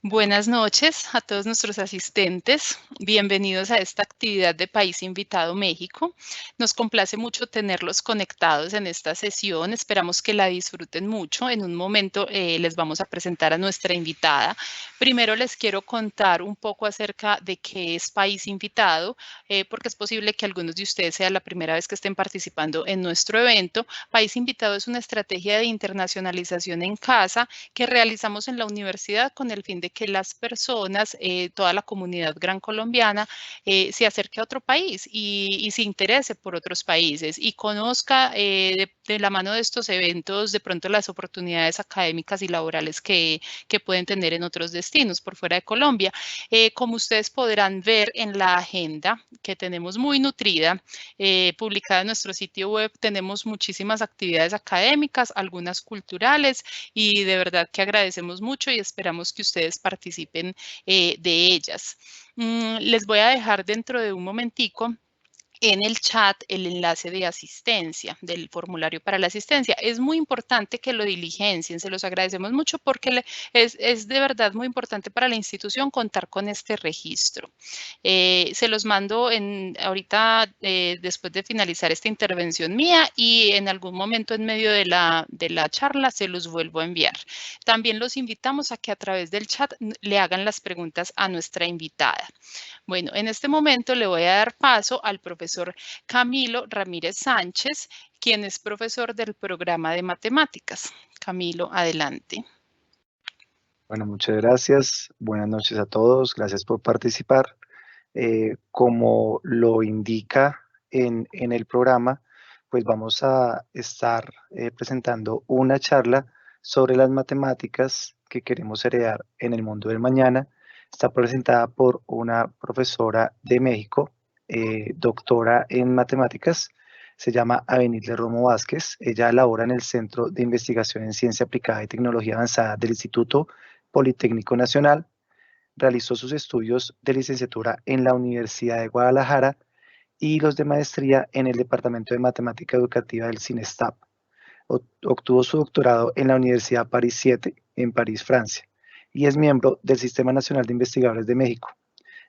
Buenas noches a todos nuestros asistentes. Bienvenidos a esta actividad de País Invitado México. Nos complace mucho tenerlos conectados en esta sesión. Esperamos que la disfruten mucho. En un momento les vamos a presentar a nuestra invitada. Primero les quiero contar un poco acerca de qué es País Invitado, porque es posible que algunos de ustedes sea la primera vez que estén participando en nuestro evento. País Invitado es una estrategia de internacionalización en casa que realizamos en la universidad con el fin de que las personas, toda la comunidad gran colombiana, se acerque a otro país y se interese por otros países y conozca de la mano de estos eventos de pronto las oportunidades académicas y laborales que pueden tener en otros destinos por fuera de Colombia. Como ustedes podrán ver en la agenda que tenemos muy nutrida, publicada en nuestro sitio web, tenemos muchísimas actividades académicas, algunas culturales, y de verdad que agradecemos mucho y esperamos que ustedes participen de ellas. Les voy a dejar dentro de un momentico en el chat el enlace de asistencia, del formulario para la asistencia. Es muy importante que lo diligencien, se los agradecemos mucho porque es de verdad muy importante para la institución contar con este registro. Se los mando ahorita después de finalizar esta intervención mía y en algún momento en medio de la charla se los vuelvo a enviar. También los invitamos a que a través del chat le hagan las preguntas a nuestra invitada. Bueno, en este momento le voy a dar paso al profesor Camilo Ramírez Sánchez, quien es profesor del programa de matemáticas. Camilo, adelante. Bueno, muchas gracias. Buenas noches a todos. Gracias por participar. Como lo indica en el programa, pues vamos a estar presentando una charla sobre las matemáticas que queremos heredar en el mundo del mañana. Está presentada por una profesora de México, doctora en matemáticas. Se llama Avenida Romo Vázquez. Ella labora en el Centro de Investigación en Ciencia Aplicada y Tecnología Avanzada del Instituto Politécnico Nacional. Realizó sus estudios de licenciatura en la Universidad de Guadalajara y los de maestría en el Departamento de Matemática Educativa del CINESTAP. Obtuvo su doctorado en la Universidad París 7 en París, Francia, y es miembro del Sistema Nacional de Investigadores de México,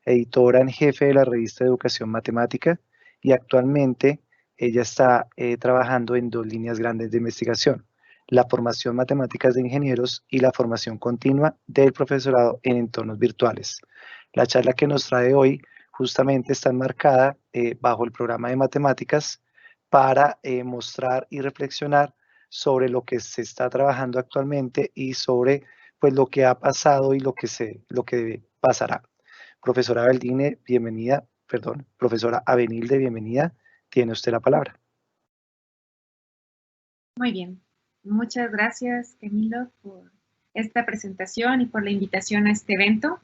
editora en jefe de la revista de Educación Matemática, y actualmente ella está trabajando en dos líneas grandes de investigación: la formación matemáticas de ingenieros y la formación continua del profesorado en entornos virtuales. La charla que nos trae hoy justamente está enmarcada bajo el programa de matemáticas para mostrar y reflexionar sobre lo que se está trabajando actualmente y sobre pues lo que ha pasado y lo que pasará. Profesora Abeldine, bienvenida, perdón, profesora Avenilde, bienvenida, tiene usted la palabra. Muy bien, muchas gracias, Camilo, por esta presentación y por la invitación a este evento.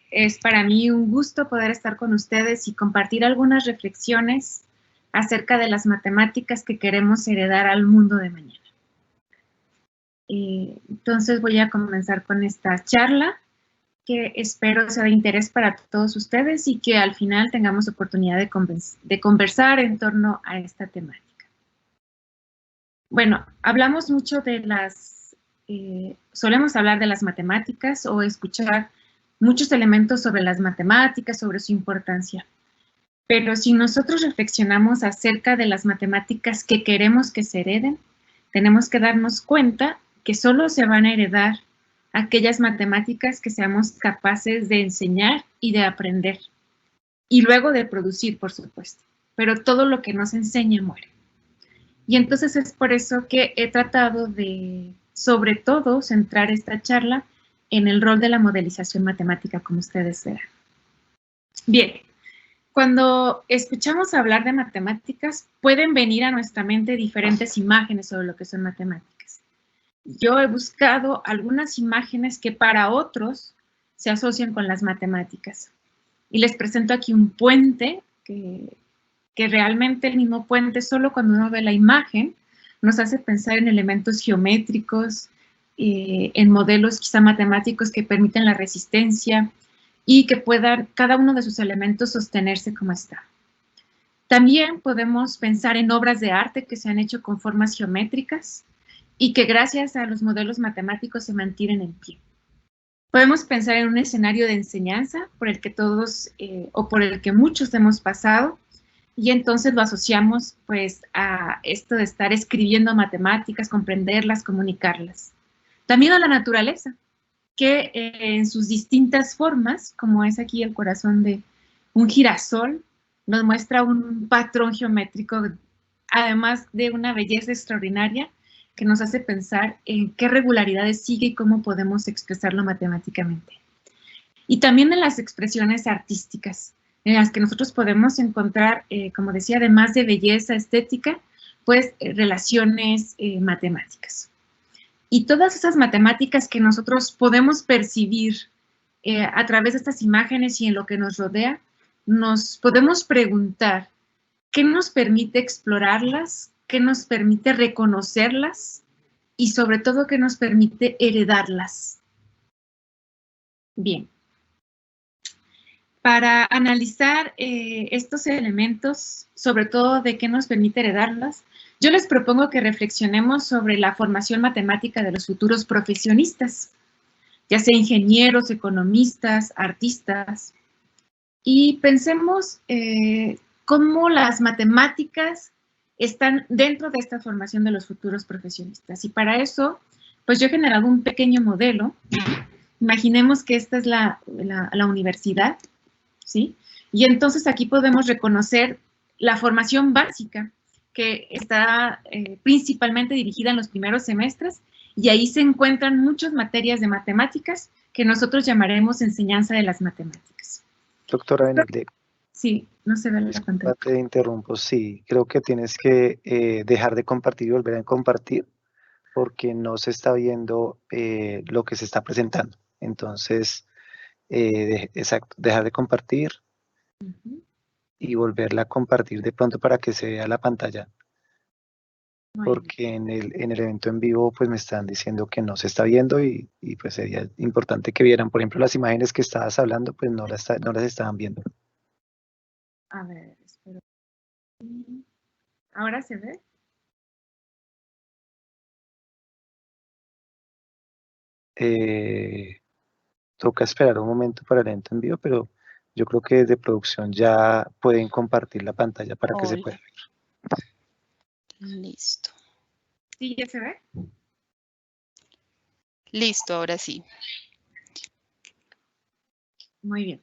Es para mí un gusto poder estar con ustedes y compartir algunas reflexiones acerca de las matemáticas que queremos heredar al mundo de mañana. Entonces voy a comenzar con esta charla que espero sea de interés para todos ustedes y que al final tengamos oportunidad de conversar en torno a esta temática. Bueno, hablamos mucho de solemos hablar de las matemáticas o escuchar muchos elementos sobre las matemáticas, sobre su importancia. Pero si nosotros reflexionamos acerca de las matemáticas que queremos que se hereden, tenemos que darnos cuenta que solo se van a heredar aquellas matemáticas que seamos capaces de enseñar y de aprender. Y luego de producir, por supuesto. Pero todo lo que nos enseña muere. Y entonces es por eso que he tratado de, sobre todo, centrar esta charla en el rol de la modelización matemática, como ustedes verán. Bien, cuando escuchamos hablar de matemáticas, pueden venir a nuestra mente diferentes imágenes sobre lo que son matemáticas. Yo he buscado algunas imágenes que para otros se asocian con las matemáticas. Y les presento aquí un puente que realmente el mismo puente, solo cuando uno ve la imagen, nos hace pensar en elementos geométricos, en modelos quizá matemáticos que permiten la resistencia y que puedan cada uno de sus elementos sostenerse como está. También podemos pensar en obras de arte que se han hecho con formas geométricas y que gracias a los modelos matemáticos se mantienen en pie. Podemos pensar en un escenario de enseñanza por el que todos o por el que muchos hemos pasado, y entonces lo asociamos pues a esto de estar escribiendo matemáticas, comprenderlas, comunicarlas. También a la naturaleza, que en sus distintas formas, como es aquí el corazón de un girasol, nos muestra un patrón geométrico, además de una belleza extraordinaria, que nos hace pensar en qué regularidades sigue y cómo podemos expresarlo matemáticamente. Y también en las expresiones artísticas, en las que nosotros podemos encontrar, como decía, además de belleza estética, pues relaciones matemáticas. Y todas esas matemáticas que nosotros podemos percibir a través de estas imágenes y en lo que nos rodea, nos podemos preguntar qué nos permite explorarlas, qué nos permite reconocerlas y sobre todo qué nos permite heredarlas. Bien. Para analizar estos elementos, sobre todo de qué nos permite heredarlas, yo les propongo que reflexionemos sobre la formación matemática de los futuros profesionistas, ya sea ingenieros, economistas, artistas, y pensemos cómo las matemáticas están dentro de esta formación de los futuros profesionistas. Y para eso, pues yo he generado un pequeño modelo. Imaginemos que esta es la universidad, ¿sí? Y entonces aquí podemos reconocer la formación básica, que está principalmente dirigida en los primeros semestres, y ahí se encuentran muchas materias de matemáticas que nosotros llamaremos enseñanza de las matemáticas. Doctora Benedicte. Sí, no se ve la pantalla. Te interrumpo, sí, creo que tienes que dejar de compartir y volver a compartir, porque no se está viendo lo que se está presentando. Entonces, exacto, dejar de compartir y volverla a compartir de pronto para que se vea la pantalla. Porque en el evento en vivo pues me están diciendo que no se está viendo y pues sería importante que vieran, por ejemplo, las imágenes que estabas hablando, pues no las estaban viendo. A ver, espero. ¿Ahora se ve? Toca esperar un momento para el evento en vivo, pero yo creo que desde producción ya pueden compartir la pantalla para que se pueda ver. Listo. ¿Sí, ya se ve? Listo, ahora sí. Muy bien.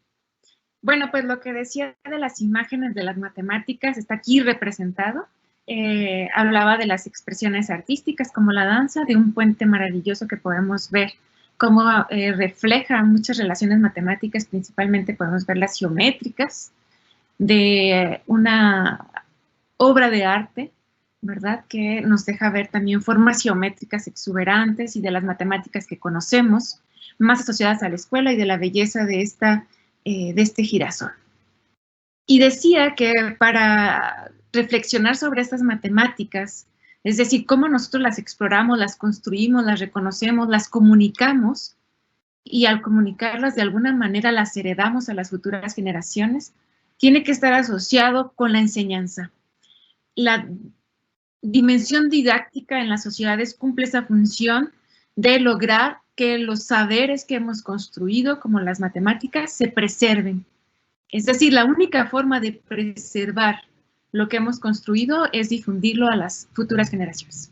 Bueno, pues lo que decía de las imágenes de las matemáticas está aquí representado. Hablaba de las expresiones artísticas como la danza, de un puente maravilloso que podemos ver cómo refleja muchas relaciones matemáticas, principalmente podemos ver las geométricas, de una obra de arte, ¿verdad? Que nos deja ver también formas geométricas exuberantes y de las matemáticas que conocemos, más asociadas a la escuela y de la belleza de este girasol. Y decía que para reflexionar sobre estas matemáticas, es decir, cómo nosotros las exploramos, las construimos, las reconocemos, las comunicamos, y al comunicarlas de alguna manera las heredamos a las futuras generaciones, tiene que estar asociado con la enseñanza. La dimensión didáctica en las sociedades cumple esa función de lograr que los saberes que hemos construido, como las matemáticas, se preserven. Es decir, la única forma de preservar lo que hemos construido es difundirlo a las futuras generaciones.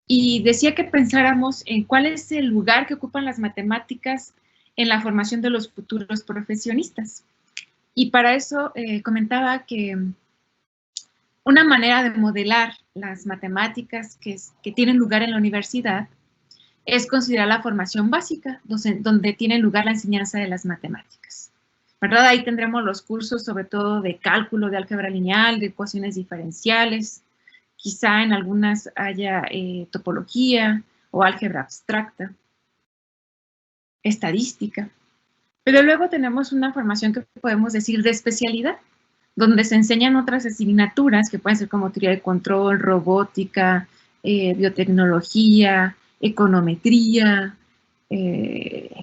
Y decía que pensáramos en cuál es el lugar que ocupan las matemáticas en la formación de los futuros profesionistas. Y para eso comentaba que una manera de modelar las matemáticas que tienen lugar en la universidad es considerar la formación básica, donde tiene lugar la enseñanza de las matemáticas. ¿Verdad? Ahí tendremos los cursos sobre todo de cálculo, de álgebra lineal, de ecuaciones diferenciales, quizá en algunas haya topología o álgebra abstracta, estadística. Pero luego tenemos una formación que podemos decir de especialidad, donde se enseñan otras asignaturas que pueden ser como teoría de control, robótica, biotecnología, econometría,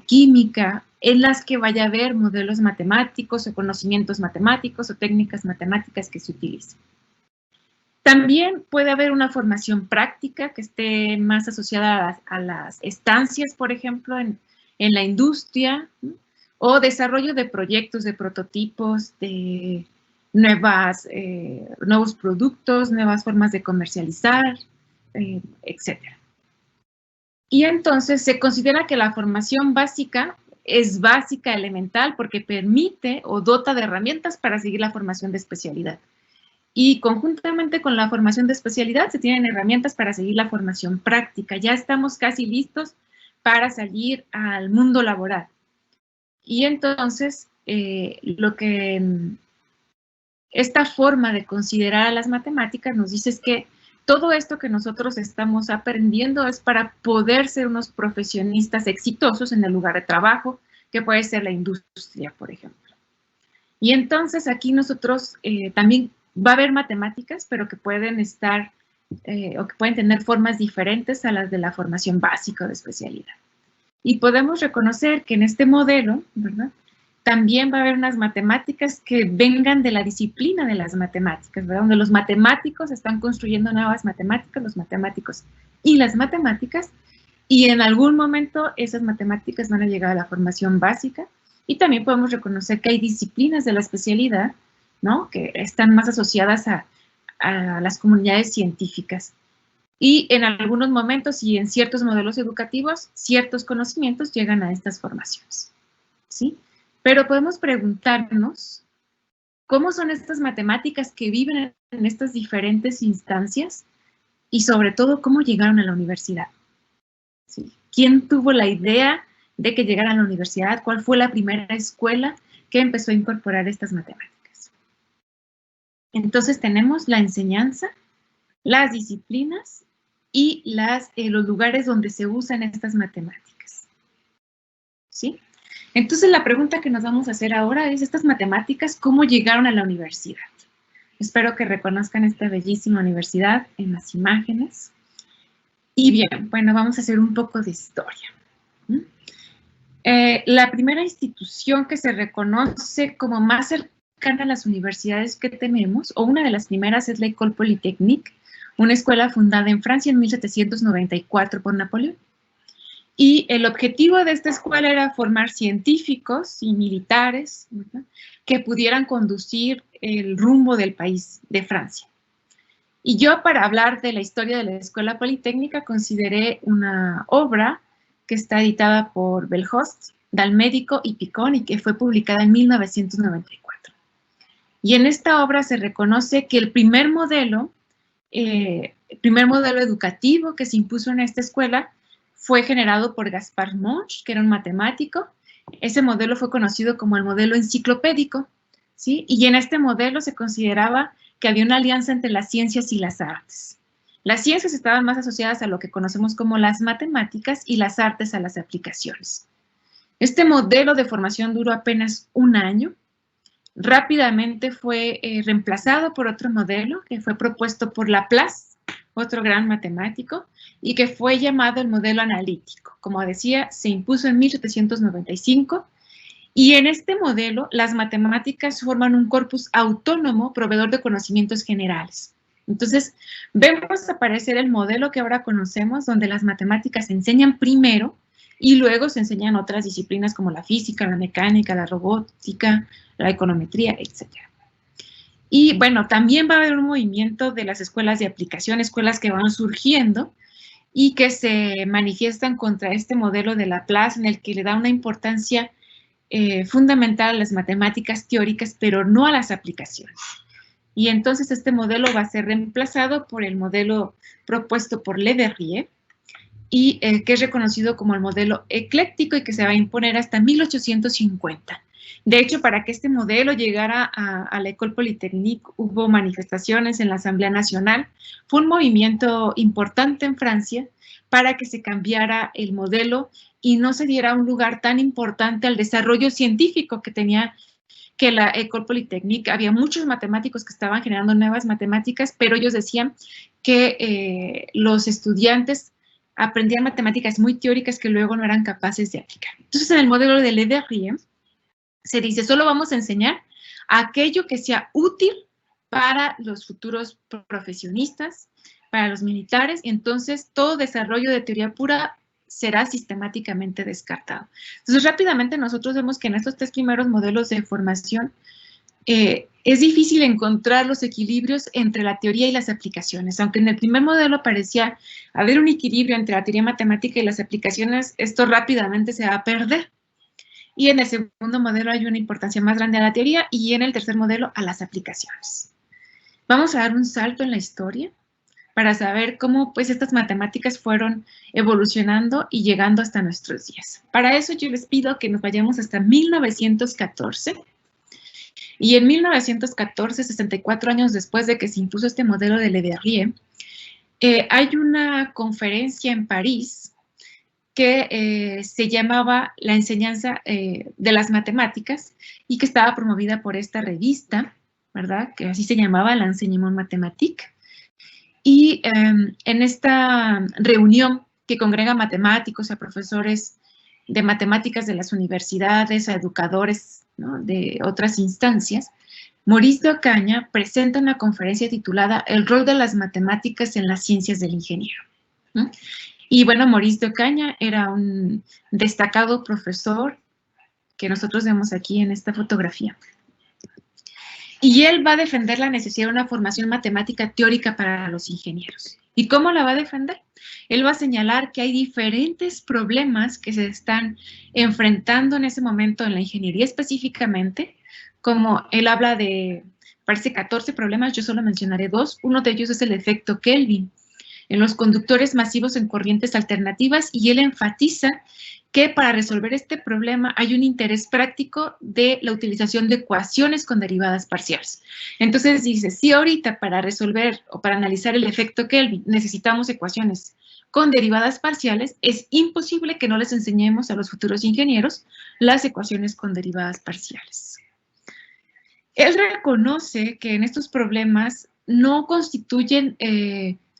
química, en las que vaya a haber modelos matemáticos o conocimientos matemáticos o técnicas matemáticas que se utilicen. También puede haber una formación práctica que esté más asociada a las estancias, por ejemplo, en en la industria, ¿no? O desarrollo de proyectos, de prototipos, de nuevos productos, nuevas formas de comercializar, etc. Y entonces se considera que la formación básica es básica, elemental, porque permite o dota de herramientas para seguir la formación de especialidad. Y conjuntamente con la formación de especialidad se tienen herramientas para seguir la formación práctica. Ya estamos casi listos para salir al mundo laboral. Y entonces, esta forma de considerar a las matemáticas nos dice es que todo esto que nosotros estamos aprendiendo es para poder ser unos profesionistas exitosos en el lugar de trabajo, que puede ser la industria, por ejemplo. Y entonces aquí nosotros también va a haber matemáticas, pero que pueden estar o que pueden tener formas diferentes a las de la formación básica o de especialidad. Y podemos reconocer que en este modelo, ¿verdad?, también va a haber unas matemáticas que vengan de la disciplina de las matemáticas, ¿verdad?, donde los matemáticos están construyendo nuevas matemáticas, los matemáticos y las matemáticas, y en algún momento esas matemáticas van a llegar a la formación básica. Y también podemos reconocer que hay disciplinas de la especialidad, ¿no?, que están más asociadas a las comunidades científicas. Y en algunos momentos y en ciertos modelos educativos, ciertos conocimientos llegan a estas formaciones, ¿sí? Pero podemos preguntarnos, ¿cómo son estas matemáticas que viven en estas diferentes instancias? Y sobre todo, ¿cómo llegaron a la universidad? ¿Sí? ¿Quién tuvo la idea de que llegaran a la universidad? ¿Cuál fue la primera escuela que empezó a incorporar estas matemáticas? Entonces tenemos la enseñanza, las disciplinas y los lugares donde se usan estas matemáticas, ¿sí? Entonces la pregunta que nos vamos a hacer ahora es, ¿estas matemáticas cómo llegaron a la universidad? Espero que reconozcan esta bellísima universidad en las imágenes. Y bien, bueno, vamos a hacer un poco de historia. La primera institución que se reconoce como más cercana a las universidades que tenemos, o una de las primeras, es la École Polytechnique, una escuela fundada en Francia en 1794 por Napoleón. Y el objetivo de esta escuela era formar científicos y militares, ¿verdad?, que pudieran conducir el rumbo del país, de Francia. Y yo, para hablar de la historia de la Escuela Politécnica, consideré una obra que está editada por Belhost, Dalmédico y Picón, y que fue publicada en 1994. Y en esta obra se reconoce que el primer modelo educativo que se impuso en esta escuela fue generado por Gaspard Monge, que era un matemático. Ese modelo fue conocido como el modelo enciclopédico, ¿sí? Y en este modelo se consideraba que había una alianza entre las ciencias y las artes. Las ciencias estaban más asociadas a lo que conocemos como las matemáticas y las artes a las aplicaciones. Este modelo de formación duró apenas un año. Rápidamente fue reemplazado por otro modelo que fue propuesto por Laplace, otro gran matemático, y que fue llamado el modelo analítico. Como decía, se impuso en 1795, y en este modelo las matemáticas forman un corpus autónomo proveedor de conocimientos generales. Entonces, vemos aparecer el modelo que ahora conocemos, donde las matemáticas se enseñan primero y luego se enseñan otras disciplinas como la física, la mecánica, la robótica, la econometría, etc. Y bueno, también va a haber un movimiento de las escuelas de aplicación, escuelas que van surgiendo y que se manifiestan contra este modelo de Laplace, en el que le da una importancia fundamental a las matemáticas teóricas, pero no a las aplicaciones. Y entonces este modelo va a ser reemplazado por el modelo propuesto por Le Verrier, y que es reconocido como el modelo ecléctico y que se va a imponer hasta 1850. De hecho, para que este modelo llegara a la École Polytechnique, hubo manifestaciones en la Asamblea Nacional. Fue un movimiento importante en Francia para que se cambiara el modelo y no se diera un lugar tan importante al desarrollo científico que tenía que la École Polytechnique. Había muchos matemáticos que estaban generando nuevas matemáticas, pero ellos decían que los estudiantes aprendían matemáticas muy teóricas que luego no eran capaces de aplicar. Entonces, en el modelo de Le Verrier se dice, solo vamos a enseñar aquello que sea útil para los futuros profesionistas, para los militares, y entonces todo desarrollo de teoría pura será sistemáticamente descartado. Entonces, rápidamente nosotros vemos que en estos 3 primeros modelos de formación es difícil encontrar los equilibrios entre la teoría y las aplicaciones. Aunque en el primer modelo parecía haber un equilibrio entre la teoría matemática y las aplicaciones, esto rápidamente se va a perder. Y en el segundo modelo hay una importancia más grande a la teoría y en el tercer modelo a las aplicaciones. Vamos a dar un salto en la historia para saber cómo pues estas matemáticas fueron evolucionando y llegando hasta nuestros días. Para eso yo les pido que nos vayamos hasta 1914. Y en 1914, 64 años después de que se impuso este modelo de Le Verrier, hay una conferencia en París que se llamaba La enseñanza de las matemáticas y que estaba promovida por esta revista, ¿verdad? Que así se llamaba, l'Enseignement Mathématique. Y en esta reunión que congrega matemáticos, a profesores de matemáticas de las universidades, a educadores, ¿no?, de otras instancias, Maurice de Ocaña presenta una conferencia titulada El rol de las matemáticas en las ciencias del ingeniero, ¿no? Y bueno, Maurice de Ocaña era un destacado profesor que nosotros vemos aquí en esta fotografía. Y él va a defender la necesidad de una formación matemática teórica para los ingenieros. ¿Y cómo la va a defender? Él va a señalar que hay diferentes problemas que se están enfrentando en ese momento en la ingeniería específicamente, como él habla de, parece 14 problemas, yo solo mencionaré 2. Uno de ellos es el efecto Kelvin en los conductores masivos en corrientes alternativas, y él enfatiza que para resolver este problema hay un interés práctico de la utilización de ecuaciones con derivadas parciales. Entonces dice, si ahorita para resolver o para analizar el efecto Kelvin necesitamos ecuaciones con derivadas parciales, es imposible que no les enseñemos a los futuros ingenieros las ecuaciones con derivadas parciales. Él reconoce que en estos problemas no constituyen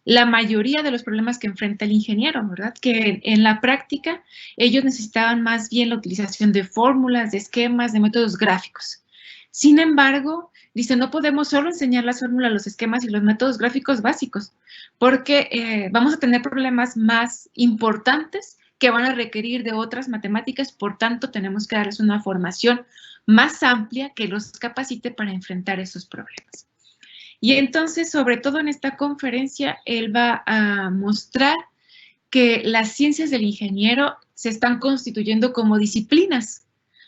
la mayoría de los problemas que enfrenta el ingeniero, ¿verdad? Que en la práctica ellos necesitaban más bien la utilización de fórmulas, de esquemas, de métodos gráficos. Sin embargo, dice, no podemos solo enseñar las fórmulas, los esquemas y los métodos gráficos básicos, porque vamos a tener problemas más importantes que van a requerir de otras matemáticas, por tanto tenemos que darles una formación más amplia que los capacite para enfrentar esos problemas. Y entonces, sobre todo en esta conferencia, él va a mostrar que las ciencias del ingeniero se están constituyendo como disciplinas,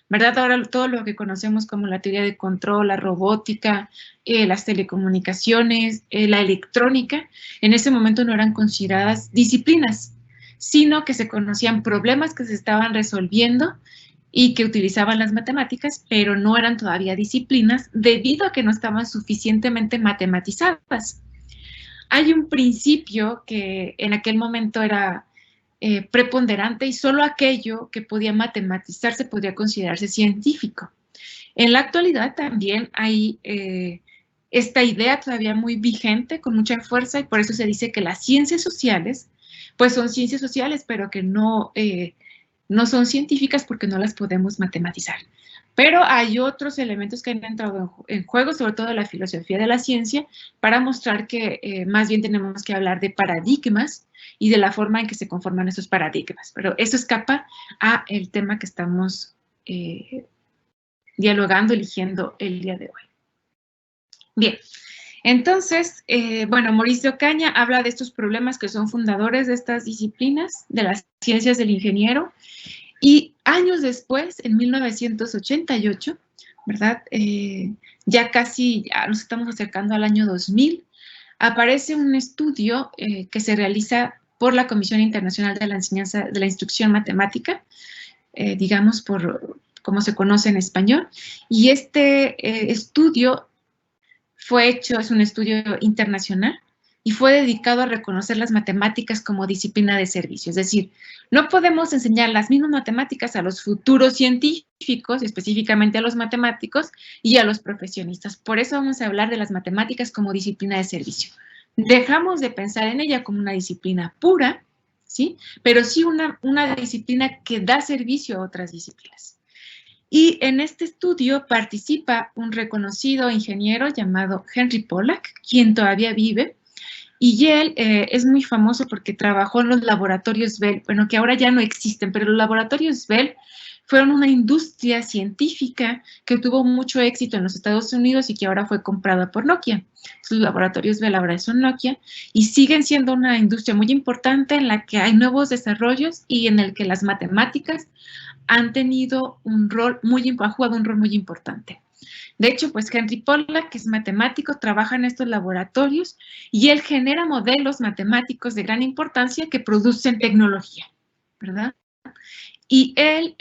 ¿verdad? Ahora todo lo que conocemos como la teoría de control, la robótica, las telecomunicaciones, la electrónica, en ese momento no eran consideradas disciplinas, sino que se conocían problemas que se estaban resolviendo y que utilizaban las matemáticas, pero no eran todavía disciplinas debido a que no estaban suficientemente matematizadas. Hay un principio que en aquel momento era preponderante y solo aquello que podía matematizarse podría considerarse científico. En la actualidad también hay esta idea todavía muy vigente, con mucha fuerza, y por eso se dice que las ciencias sociales, pues son ciencias sociales, pero que no son científicas porque no las podemos matematizar. Pero hay otros elementos que han entrado en juego, sobre todo la filosofía de la ciencia, para mostrar que más bien tenemos que hablar de paradigmas y de la forma en que se conforman esos paradigmas. Pero eso escapa al tema que estamos dialogando, eligiendo el día de hoy. Bien. Entonces, bueno, Maurice de Ocaña habla de estos problemas que son fundadores de estas disciplinas, de las ciencias del ingeniero, y años después, en 1988, ¿verdad? Ya nos estamos acercando al año 2000, aparece un estudio que se realiza por la Comisión Internacional de la Enseñanza de la Instrucción Matemática, digamos por como se conoce en español, y este estudio fue hecho, es un estudio internacional, y fue dedicado a reconocer las matemáticas como disciplina de servicio. Es decir, no podemos enseñar las mismas matemáticas a los futuros científicos, específicamente a los matemáticos y a los profesionistas. Por eso vamos a hablar de las matemáticas como disciplina de servicio. Dejamos de pensar en ella como una disciplina pura, ¿sí? Pero sí una disciplina que da servicio a otras disciplinas. Y en este estudio participa un reconocido ingeniero llamado Henry Pollack, quien todavía vive, Y él es muy famoso porque trabajó en los laboratorios Bell, bueno, que ahora ya no existen, pero los laboratorios Bell fueron una industria científica que tuvo mucho éxito en los Estados Unidos y que ahora fue comprada por Nokia. Los laboratorios Bell ahora son Nokia y siguen siendo una industria muy importante en la que hay nuevos desarrollos y en el que las matemáticas han tenido han jugado un rol muy importante. De hecho, pues Henry Pollack, que es matemático, trabaja en estos laboratorios y él genera modelos matemáticos de gran importancia que producen tecnología, ¿verdad? Y él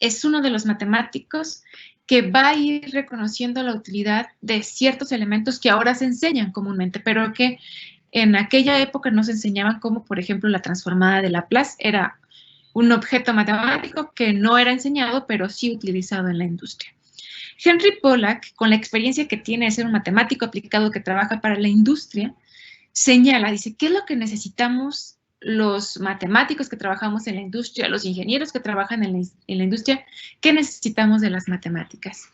es uno de los matemáticos que va a ir reconociendo la utilidad de ciertos elementos que ahora se enseñan comúnmente, pero que en aquella época no se enseñaban, como por ejemplo la transformada de Laplace. Era un objeto matemático que no era enseñado, pero sí utilizado en la industria. Henry Pollack, con la experiencia que tiene de ser un matemático aplicado que trabaja para la industria, señala, dice, ¿qué es lo que necesitamos los matemáticos que trabajamos en la industria, los ingenieros que trabajan en la industria? ¿Qué necesitamos de las matemáticas?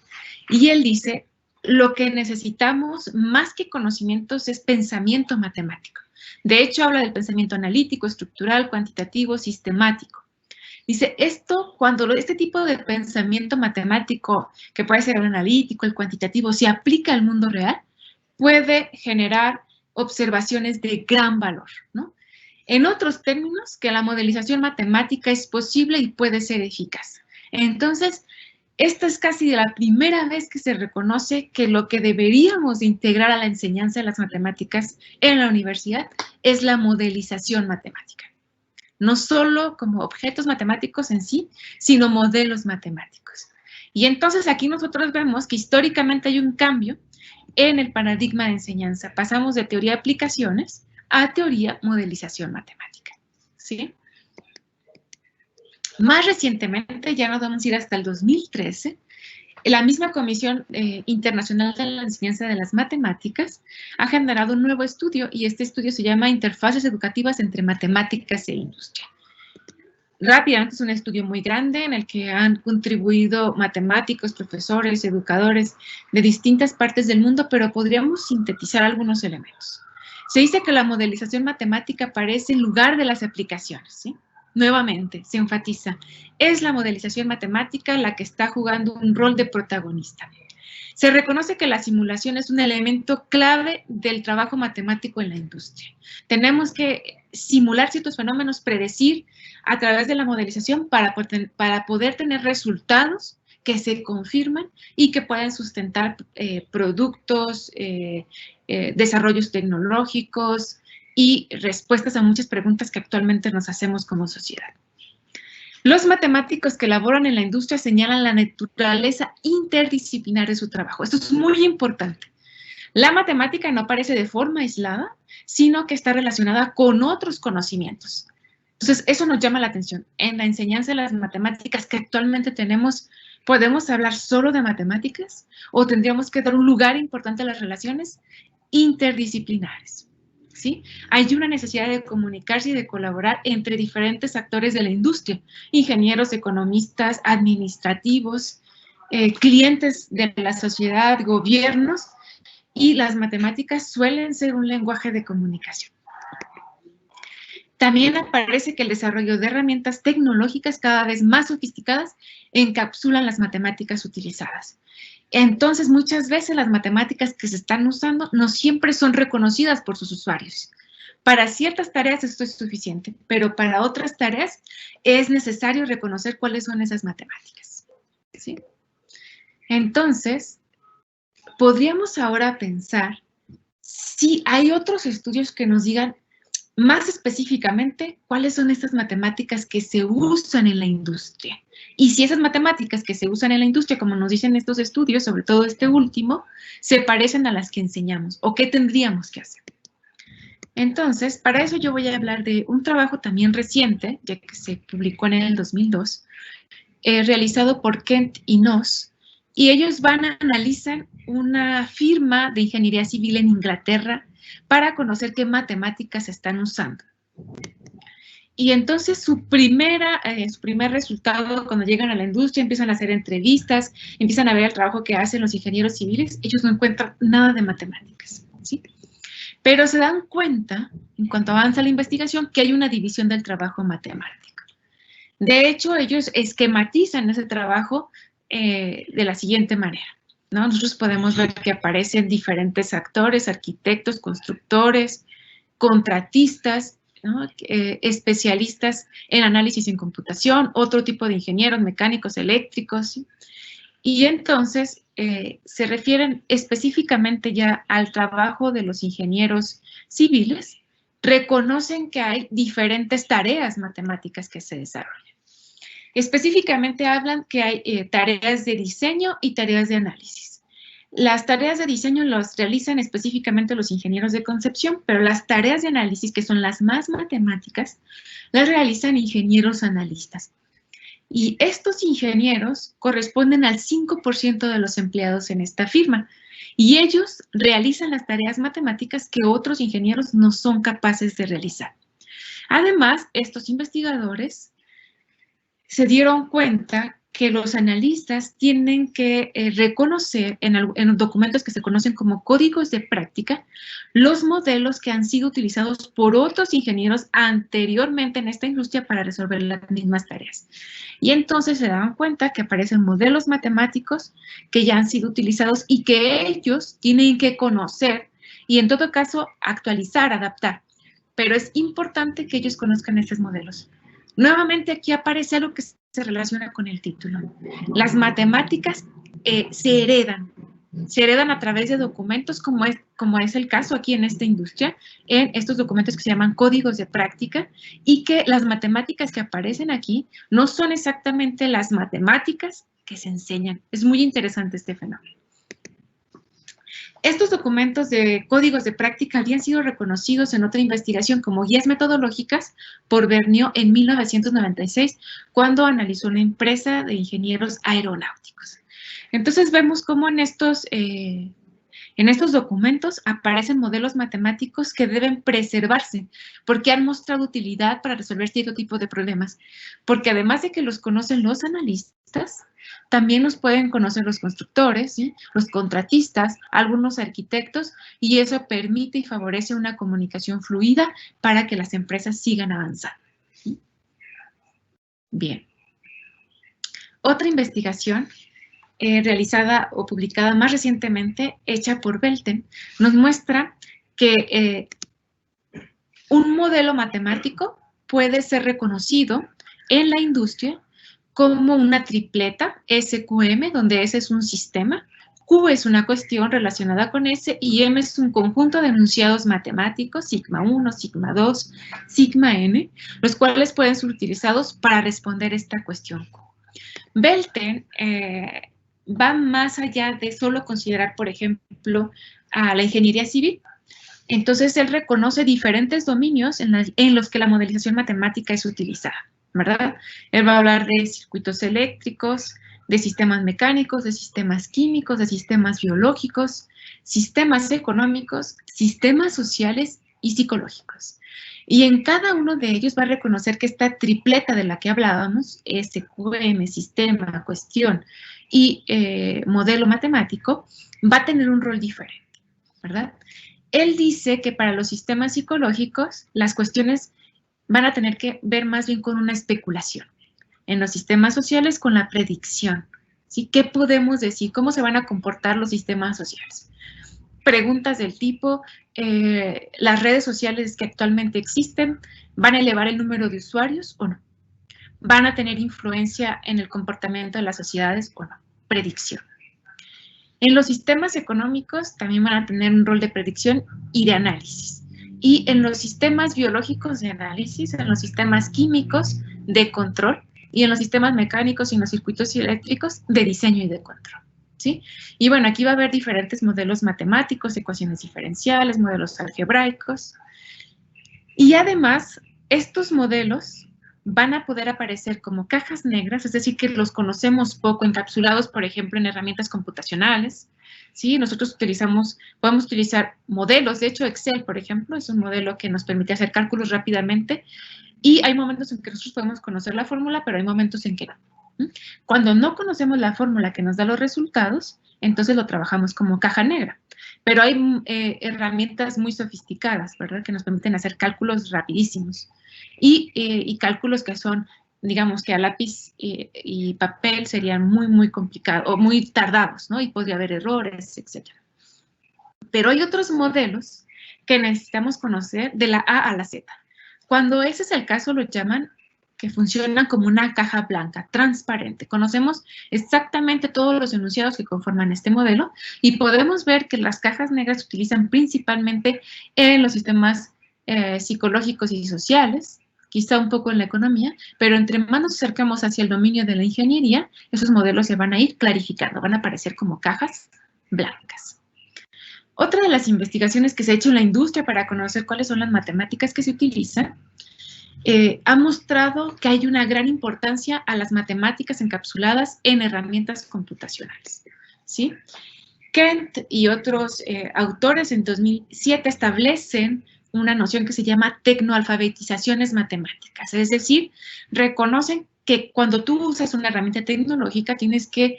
Y él dice, lo que necesitamos más que conocimientos es pensamiento matemático. De hecho, habla del pensamiento analítico, estructural, cuantitativo, sistemático. Dice, cuando este tipo de pensamiento matemático, que puede ser el analítico, el cuantitativo, se aplica al mundo real, puede generar observaciones de gran valor, ¿no? En otros términos, que la modelización matemática es posible y puede ser eficaz. Entonces, esta es casi la primera vez que se reconoce que lo que deberíamos de integrar a la enseñanza de las matemáticas en la universidad es la modelización matemática. No solo como objetos matemáticos en sí, sino modelos matemáticos. Y entonces aquí nosotros vemos que históricamente hay un cambio en el paradigma de enseñanza. Pasamos de teoría de aplicaciones a teoría modelización matemática, ¿sí? Más recientemente, ya nos vamos a ir hasta el 2013, la misma Comisión Internacional de la Enseñanza de las Matemáticas ha generado un nuevo estudio y este estudio se llama Interfaces Educativas entre Matemáticas e Industria. Rápidamente es un estudio muy grande en el que han contribuido matemáticos, profesores, educadores de distintas partes del mundo, pero podríamos sintetizar algunos elementos. Se dice que la modelización matemática aparece en lugar de las aplicaciones, ¿sí? Nuevamente, se enfatiza, es la modelización matemática la que está jugando un rol de protagonista. Se reconoce que la simulación es un elemento clave del trabajo matemático en la industria. Tenemos que simular ciertos fenómenos, predecir a través de la modelización para poder tener resultados que se confirman y que puedan sustentar productos, desarrollos tecnológicos y respuestas a muchas preguntas que actualmente nos hacemos como sociedad. Los matemáticos que laboran en la industria señalan la naturaleza interdisciplinar de su trabajo. Esto es muy importante. La matemática no aparece de forma aislada, sino que está relacionada con otros conocimientos. Entonces, eso nos llama la atención. En la enseñanza de las matemáticas que actualmente tenemos, ¿podemos hablar solo de matemáticas? ¿O tendríamos que dar un lugar importante a las relaciones interdisciplinares? ¿Sí? Hay una necesidad de comunicarse y de colaborar entre diferentes actores de la industria, ingenieros, economistas, administrativos, clientes de la sociedad, gobiernos, y las matemáticas suelen ser un lenguaje de comunicación. También aparece que el desarrollo de herramientas tecnológicas cada vez más sofisticadas encapsulan las matemáticas utilizadas. Entonces, muchas veces las matemáticas que se están usando no siempre son reconocidas por sus usuarios. Para ciertas tareas esto es suficiente, pero para otras tareas es necesario reconocer cuáles son esas matemáticas, ¿sí? Entonces, podríamos ahora pensar si hay otros estudios que nos digan más específicamente cuáles son estas matemáticas que se usan en la industria. Y si esas matemáticas que se usan en la industria, como nos dicen estos estudios, sobre todo este último, se parecen a las que enseñamos o qué tendríamos que hacer. Entonces, para eso yo voy a hablar de un trabajo también reciente, ya que se publicó en el 2002, realizado por Kent y Noss, y ellos analizan una firma de ingeniería civil en Inglaterra para conocer qué matemáticas se están usando. Y entonces su primer resultado, cuando llegan a la industria, empiezan a hacer entrevistas, empiezan a ver el trabajo que hacen los ingenieros civiles, ellos no encuentran nada de matemáticas, ¿sí? Pero se dan cuenta, en cuanto avanza la investigación, que hay una división del trabajo matemático. De hecho, ellos esquematizan ese trabajo de la siguiente manera, ¿no? Nosotros podemos ver que aparecen diferentes actores, arquitectos, constructores, contratistas, ¿no? Especialistas en análisis en computación, otro tipo de ingenieros, mecánicos, eléctricos, ¿sí? Y entonces se refieren específicamente ya al trabajo de los ingenieros civiles, reconocen que hay diferentes tareas matemáticas que se desarrollan. Específicamente hablan que hay tareas de diseño y tareas de análisis. Las tareas de diseño las realizan específicamente los ingenieros de concepción, pero las tareas de análisis, que son las más matemáticas, las realizan ingenieros analistas. Y estos ingenieros corresponden al 5% de los empleados en esta firma. Y ellos realizan las tareas matemáticas que otros ingenieros no son capaces de realizar. Además, estos investigadores se dieron cuenta que los analistas tienen que reconocer en documentos que se conocen como códigos de práctica los modelos que han sido utilizados por otros ingenieros anteriormente en esta industria para resolver las mismas tareas. Y entonces se dan cuenta que aparecen modelos matemáticos que ya han sido utilizados y que ellos tienen que conocer y en todo caso actualizar, adaptar. Pero es importante que ellos conozcan estos modelos. Nuevamente aquí aparece algo que se relaciona con el título. Las matemáticas se heredan a través de documentos como es el caso aquí en esta industria, en estos documentos que se llaman códigos de práctica, y que las matemáticas que aparecen aquí no son exactamente las matemáticas que se enseñan. Es muy interesante este fenómeno. Estos documentos de códigos de práctica habían sido reconocidos en otra investigación como guías metodológicas por Vergniaud en 1996, cuando analizó una empresa de ingenieros aeronáuticos. Entonces vemos cómo en estos documentos aparecen modelos matemáticos que deben preservarse porque han mostrado utilidad para resolver cierto tipo de problemas. Porque además de que los conocen los analistas, también los pueden conocer los constructores, ¿sí? Los contratistas, algunos arquitectos, y eso permite y favorece una comunicación fluida para que las empresas sigan avanzando. ¿Sí? Bien. Otra investigación realizada o publicada más recientemente, hecha por Belten, nos muestra que un modelo matemático puede ser reconocido en la industria como una tripleta SQM, donde S es un sistema, Q es una cuestión relacionada con S y M es un conjunto de enunciados matemáticos, sigma 1, sigma 2, sigma n, los cuales pueden ser utilizados para responder esta cuestión Q. Belten va más allá de solo considerar, por ejemplo, a la ingeniería civil. Entonces, él reconoce diferentes dominios en los que la modelización matemática es utilizada, ¿verdad? Él va a hablar de circuitos eléctricos, de sistemas mecánicos, de sistemas químicos, de sistemas biológicos, sistemas económicos, sistemas sociales y psicológicos. Y en cada uno de ellos va a reconocer que esta tripleta de la que hablábamos, SQM, sistema, cuestión y modelo matemático, va a tener un rol diferente, ¿verdad? Él dice que para los sistemas psicológicos, las cuestiones van a tener que ver más bien con una especulación. En los sistemas sociales, con la predicción, ¿sí? ¿Qué podemos decir? ¿Cómo se van a comportar los sistemas sociales? Preguntas del tipo, ¿las redes sociales que actualmente existen van a elevar el número de usuarios o no? ¿Van a tener influencia en el comportamiento de las sociedades o no? Predicción. En los sistemas económicos también van a tener un rol de predicción y de análisis. Y en los sistemas biológicos de análisis, en los sistemas químicos de control y en los sistemas mecánicos y en los circuitos eléctricos de diseño y de control. ¿Sí? Y bueno, aquí va a haber diferentes modelos matemáticos, ecuaciones diferenciales, modelos algebraicos. Y además, estos modelos van a poder aparecer como cajas negras, es decir, que los conocemos poco, encapsulados, por ejemplo, en herramientas computacionales. ¿Sí? Nosotros podemos utilizar modelos, de hecho Excel, por ejemplo, es un modelo que nos permite hacer cálculos rápidamente y hay momentos en que nosotros podemos conocer la fórmula, pero hay momentos en que no. Cuando no conocemos la fórmula que nos da los resultados, entonces lo trabajamos como caja negra. pero hay herramientas muy sofisticadas, ¿verdad?, que nos permiten hacer cálculos rapidísimos y cálculos que son, digamos, que a lápiz y papel serían muy complicados o muy tardados, ¿no? Y podría haber errores, etc. Pero hay otros modelos que necesitamos conocer de la A a la Z. Cuando ese es el caso, lo llaman que funcionan como una caja blanca, transparente. Conocemos exactamente todos los enunciados que conforman este modelo y podemos ver que las cajas negras se utilizan principalmente en los sistemas psicológicos y sociales, quizá un poco en la economía, pero entre más nos acercamos hacia el dominio de la ingeniería, esos modelos se van a ir clarificando, van a aparecer como cajas blancas. Otra de las investigaciones que se ha hecho en la industria para conocer cuáles son las matemáticas que se utilizan ha mostrado que hay una gran importancia a las matemáticas encapsuladas en herramientas computacionales, ¿sí? Kent y otros autores en 2007 establecen una noción que se llama tecnoalfabetizaciones matemáticas, es decir, reconocen que cuando tú usas una herramienta tecnológica tienes que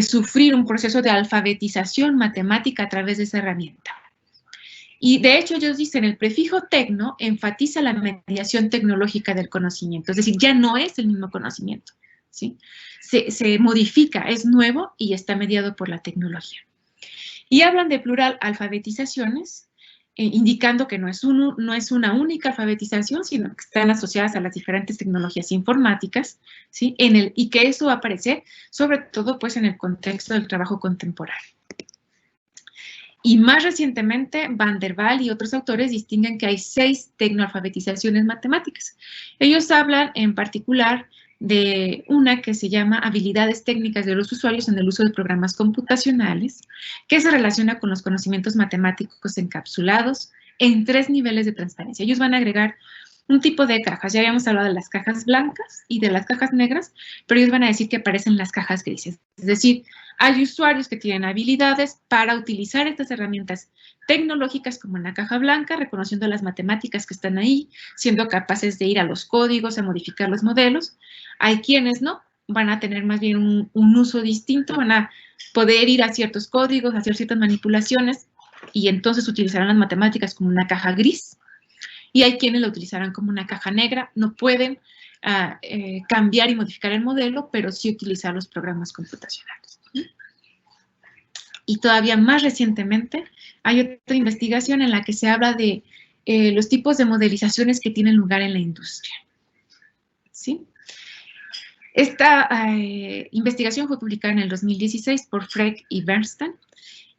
sufrir un proceso de alfabetización matemática a través de esa herramienta. Y de hecho ellos dicen, el prefijo tecno enfatiza la mediación tecnológica del conocimiento, es decir, ya no es el mismo conocimiento, ¿sí? Se modifica, es nuevo y está mediado por la tecnología. Y hablan de plural alfabetizaciones, indicando que no es una única alfabetización, sino que están asociadas a las diferentes tecnologías informáticas, ¿sí? Y que eso va a aparecer, sobre todo, pues, en el contexto del trabajo contemporáneo. Y más recientemente, Van der Waal y otros autores distinguen que hay 6 tecnoalfabetizaciones matemáticas. Ellos hablan en particular de una que se llama habilidades técnicas de los usuarios en el uso de programas computacionales, que se relaciona con los conocimientos matemáticos encapsulados en 3 niveles de transparencia. Ellos van a agregar un tipo de cajas. Ya habíamos hablado de las cajas blancas y de las cajas negras, pero ellos van a decir que aparecen las cajas grises. Es decir, hay usuarios que tienen habilidades para utilizar estas herramientas tecnológicas como en la caja blanca, reconociendo las matemáticas que están ahí, siendo capaces de ir a los códigos, a modificar los modelos. Hay quienes no, van a tener más bien un uso distinto, van a poder ir a ciertos códigos, hacer ciertas manipulaciones, y entonces utilizarán las matemáticas como una caja gris. Y hay quienes lo utilizarán como una caja negra, no pueden cambiar y modificar el modelo, pero sí utilizar los programas computacionales. Y todavía más recientemente hay otra investigación en la que se habla de los tipos de modelizaciones que tienen lugar en la industria, ¿sí? Esta investigación fue publicada en el 2016 por Frege y Bernstein,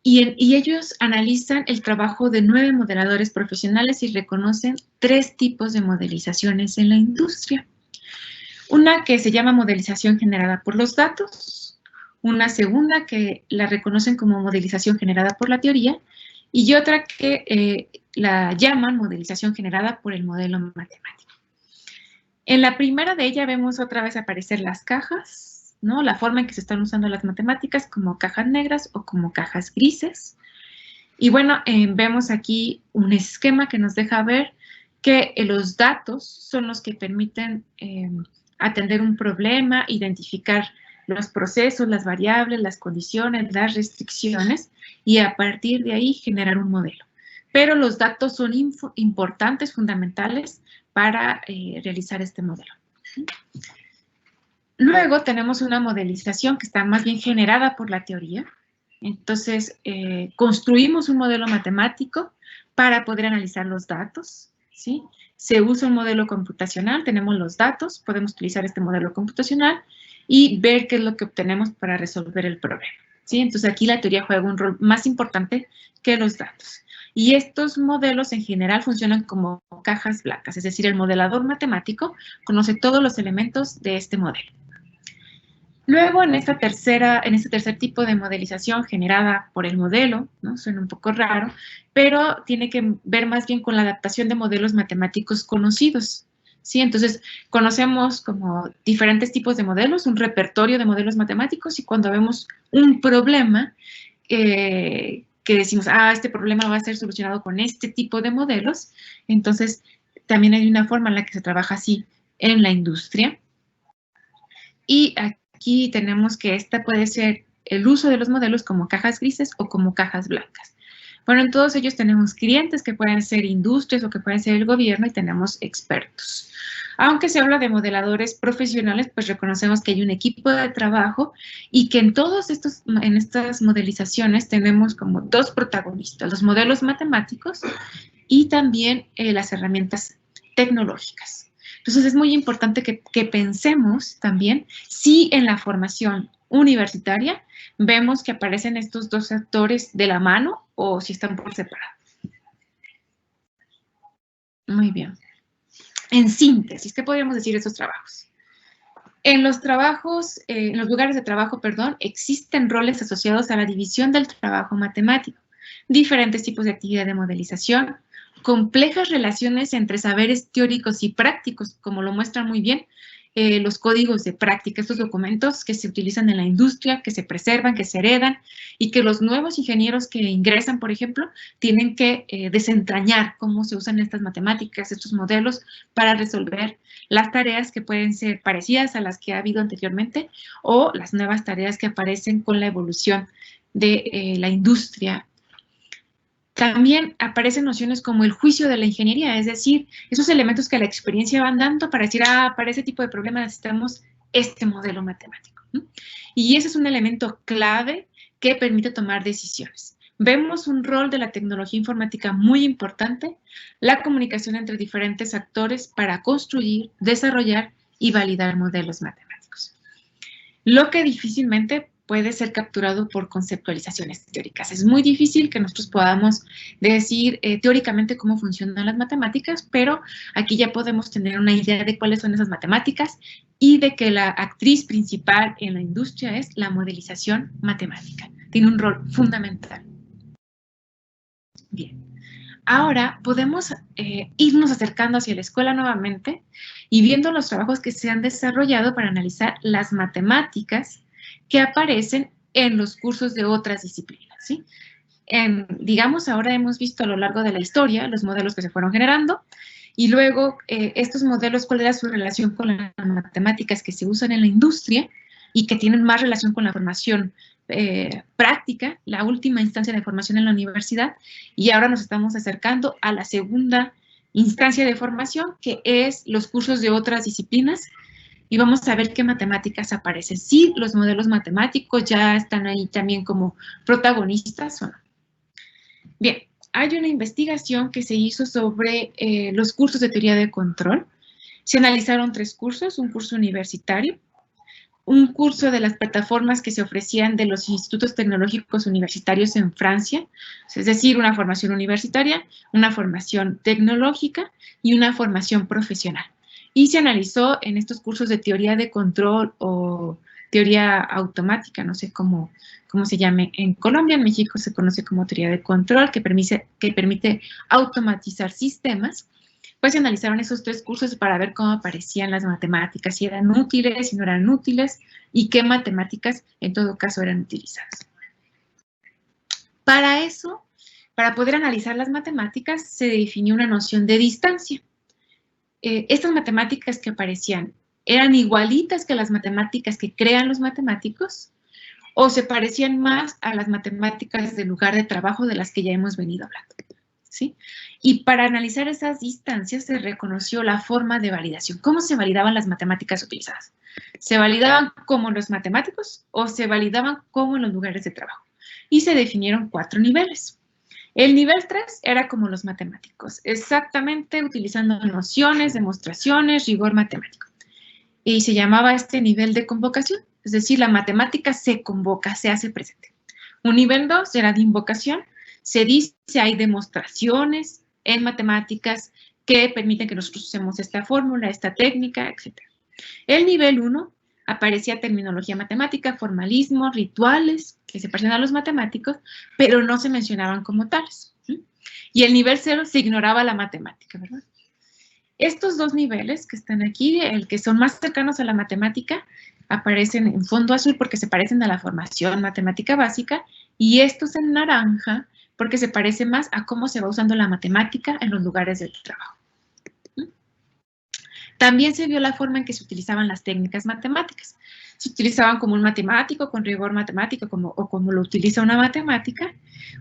y ellos analizan el trabajo de 9 modeladores profesionales y reconocen 3 tipos de modelizaciones en la industria. Una que se llama modelización generada por los datos, una segunda que la reconocen como modelización generada por la teoría, y otra que la llaman modelización generada por el modelo matemático. En la primera de ellas vemos otra vez aparecer las cajas, ¿no? La forma en que se están usando las matemáticas como cajas negras o como cajas grises. Y bueno, vemos aquí un esquema que nos deja ver que los datos son los que permiten atender un problema, identificar los procesos, las variables, las condiciones, las restricciones, y a partir de ahí generar un modelo. Pero los datos son importantes, fundamentales para realizar este modelo. Luego tenemos una modelización que está más bien generada por la teoría. Entonces, construimos un modelo matemático para poder analizar los datos, ¿sí? Se usa un modelo computacional, tenemos los datos, podemos utilizar este modelo computacional y ver qué es lo que obtenemos para resolver el problema, ¿sí? Entonces, aquí la teoría juega un rol más importante que los datos. Y estos modelos en general funcionan como cajas blancas, es decir, el modelador matemático conoce todos los elementos de este modelo. Luego, en este tercer tipo de modelización generada por el modelo, ¿no? Suena un poco raro, pero tiene que ver más bien con la adaptación de modelos matemáticos conocidos, ¿sí? Entonces, conocemos como diferentes tipos de modelos, un repertorio de modelos matemáticos, y cuando vemos un problema que decimos, este problema va a ser solucionado con este tipo de modelos, entonces también hay una forma en la que se trabaja así en la industria. Y aquí tenemos que esta puede ser el uso de los modelos como cajas grises o como cajas blancas. Bueno, en todos ellos tenemos clientes que pueden ser industrias o que pueden ser el gobierno y tenemos expertos. Aunque se habla de modeladores profesionales, pues reconocemos que hay un equipo de trabajo y que en estas modelizaciones tenemos como dos protagonistas, los modelos matemáticos y también las herramientas tecnológicas. Entonces es muy importante que pensemos también si en la formación universitaria vemos que aparecen estos dos actores de la mano o si están por separado. Muy bien. En síntesis, ¿qué podríamos decir de estos trabajos? En los lugares de trabajo, existen roles asociados a la división del trabajo matemático, diferentes tipos de actividad de modelización, complejas relaciones entre saberes teóricos y prácticos, como lo muestran muy bien los códigos de práctica, estos documentos que se utilizan en la industria, que se preservan, que se heredan, y que los nuevos ingenieros que ingresan, por ejemplo, tienen que desentrañar cómo se usan estas matemáticas, estos modelos, para resolver las tareas que pueden ser parecidas a las que ha habido anteriormente, o las nuevas tareas que aparecen con la evolución de la industria. También aparecen nociones como el juicio de la ingeniería, es decir, esos elementos que a la experiencia van dando para decir, para ese tipo de problema necesitamos este modelo matemático. Y ese es un elemento clave que permite tomar decisiones. Vemos un rol de la tecnología informática muy importante, la comunicación entre diferentes actores para construir, desarrollar y validar modelos matemáticos. Lo que difícilmente puede ser capturado por conceptualizaciones teóricas. Es muy difícil que nosotros podamos decir teóricamente cómo funcionan las matemáticas, pero aquí ya podemos tener una idea de cuáles son esas matemáticas y de que la actriz principal en la industria es la modelización matemática. Tiene un rol fundamental. Bien. Ahora podemos irnos acercando hacia la escuela nuevamente y viendo los trabajos que se han desarrollado para analizar las matemáticas que aparecen en los cursos de otras disciplinas, ¿sí? Digamos, ahora hemos visto a lo largo de la historia los modelos que se fueron generando y luego estos modelos, cuál era su relación con las matemáticas que se usan en la industria y que tienen más relación con la formación práctica, la última instancia de formación en la universidad, y ahora nos estamos acercando a la segunda instancia de formación, que es los cursos de otras disciplinas, y vamos a ver qué matemáticas aparecen. Sí, los modelos matemáticos ya están ahí también como protagonistas o no. Bien, hay una investigación que se hizo sobre los cursos de teoría de control. Se analizaron 3 cursos, un curso universitario, un curso de las plataformas que se ofrecían de los institutos tecnológicos universitarios en Francia, es decir, una formación universitaria, una formación tecnológica y una formación profesional. Y se analizó en estos cursos de teoría de control o teoría automática, no sé cómo se llame en Colombia, en México se conoce como teoría de control, que permite automatizar sistemas. Pues se analizaron esos 3 cursos para ver cómo aparecían las matemáticas, si eran útiles, si no eran útiles, y qué matemáticas en todo caso eran utilizadas. Para eso, para poder analizar las matemáticas, se definió una noción de distancia. Estas matemáticas que aparecían, ¿eran igualitas que las matemáticas que crean los matemáticos? ¿O se parecían más a las matemáticas del lugar de trabajo de las que ya hemos venido hablando? ¿Sí? Y para analizar esas distancias se reconoció la forma de validación. ¿Cómo se validaban las matemáticas utilizadas? ¿Se validaban como los matemáticos o se validaban como en los lugares de trabajo? Y se definieron 4 niveles. El nivel 3 era como los matemáticos, exactamente utilizando nociones, demostraciones, rigor matemático. Y se llamaba este nivel de convocación, es decir, la matemática se convoca, se hace presente. Un nivel 2 era de invocación, se dice hay demostraciones en matemáticas que permiten que nosotros usemos esta fórmula, esta técnica, etc. El nivel 1 aparecía terminología matemática, formalismo, rituales que se parecen a los matemáticos, pero no se mencionaban como tales. Y el nivel 0 se ignoraba la matemática, ¿verdad? Estos 2 niveles que están aquí, el que son más cercanos a la matemática, aparecen en fondo azul porque se parecen a la formación matemática básica, y estos en naranja porque se parece más a cómo se va usando la matemática en los lugares del trabajo. También se vio la forma en que se utilizaban las técnicas matemáticas. se utilizaban como un matemático, con rigor matemático, o como lo utiliza una matemática.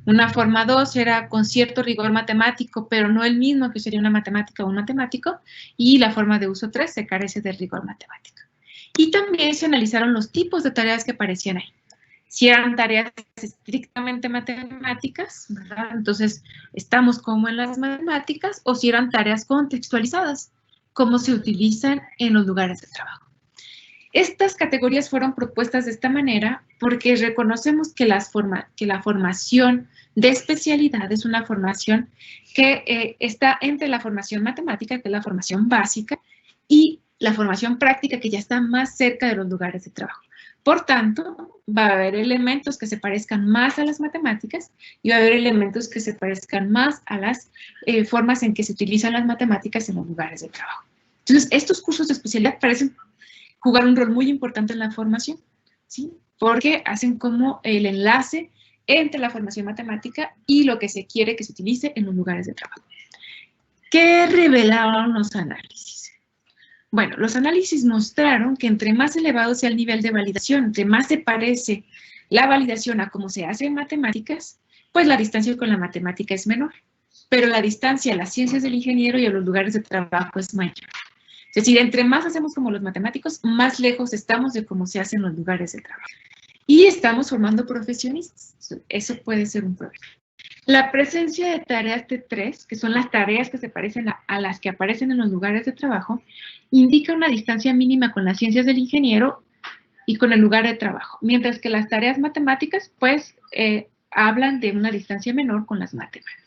Una forma 2 era con cierto rigor matemático, pero no el mismo que sería una matemática o un matemático. Y la forma de uso 3 se carece de rigor matemático. Y también se analizaron los tipos de tareas que aparecían ahí. Si eran tareas estrictamente matemáticas, ¿verdad? Entonces, estamos como en las matemáticas, o si eran tareas contextualizadas, como se utilizan en los lugares de trabajo. Estas categorías fueron propuestas de esta manera porque reconocemos que la formación de especialidad es una formación que está entre la formación matemática, que es la formación básica, y la formación práctica, que ya está más cerca de los lugares de trabajo. Por tanto, va a haber elementos que se parezcan más a las matemáticas y va a haber elementos que se parezcan más a las formas en que se utilizan las matemáticas en los lugares de trabajo. Entonces, estos cursos de especialidad parecen jugar un rol muy importante en la formación, ¿sí? Porque hacen como el enlace entre la formación matemática y lo que se quiere que se utilice en los lugares de trabajo. ¿Qué revelaron los análisis? Bueno, los análisis mostraron que entre más elevado sea el nivel de validación, entre más se parece la validación a cómo se hace en matemáticas, pues la distancia con la matemática es menor. Pero la distancia a las ciencias del ingeniero y a los lugares de trabajo es mayor. Es decir, entre más hacemos como los matemáticos, más lejos estamos de cómo se hacen los lugares de trabajo. Y estamos formando profesionistas. Eso puede ser un problema. La presencia de tareas T3, que son las tareas que se parecen a las que aparecen en los lugares de trabajo, indica una distancia mínima con las ciencias del ingeniero y con el lugar de trabajo, mientras que las tareas matemáticas, pues, hablan de una distancia menor con las matemáticas.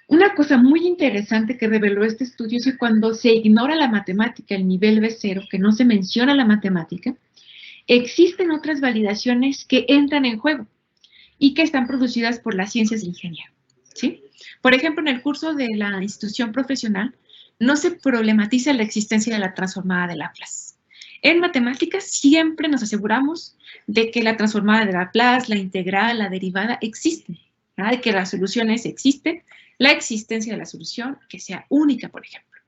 Una cosa muy interesante que reveló este estudio es que cuando se ignora la matemática, el nivel B0, que no se menciona la matemática, existen otras validaciones que entran en juego y que están producidas por las ciencias del ingeniero, ¿sí? Por ejemplo, en el curso de la institución profesional, no se problematiza la existencia de la transformada de Laplace. En matemáticas siempre nos aseguramos de que la transformada de Laplace, la integral, la derivada existen, ¿verdad? De que las soluciones existen, la existencia de la solución que sea única, por ejemplo.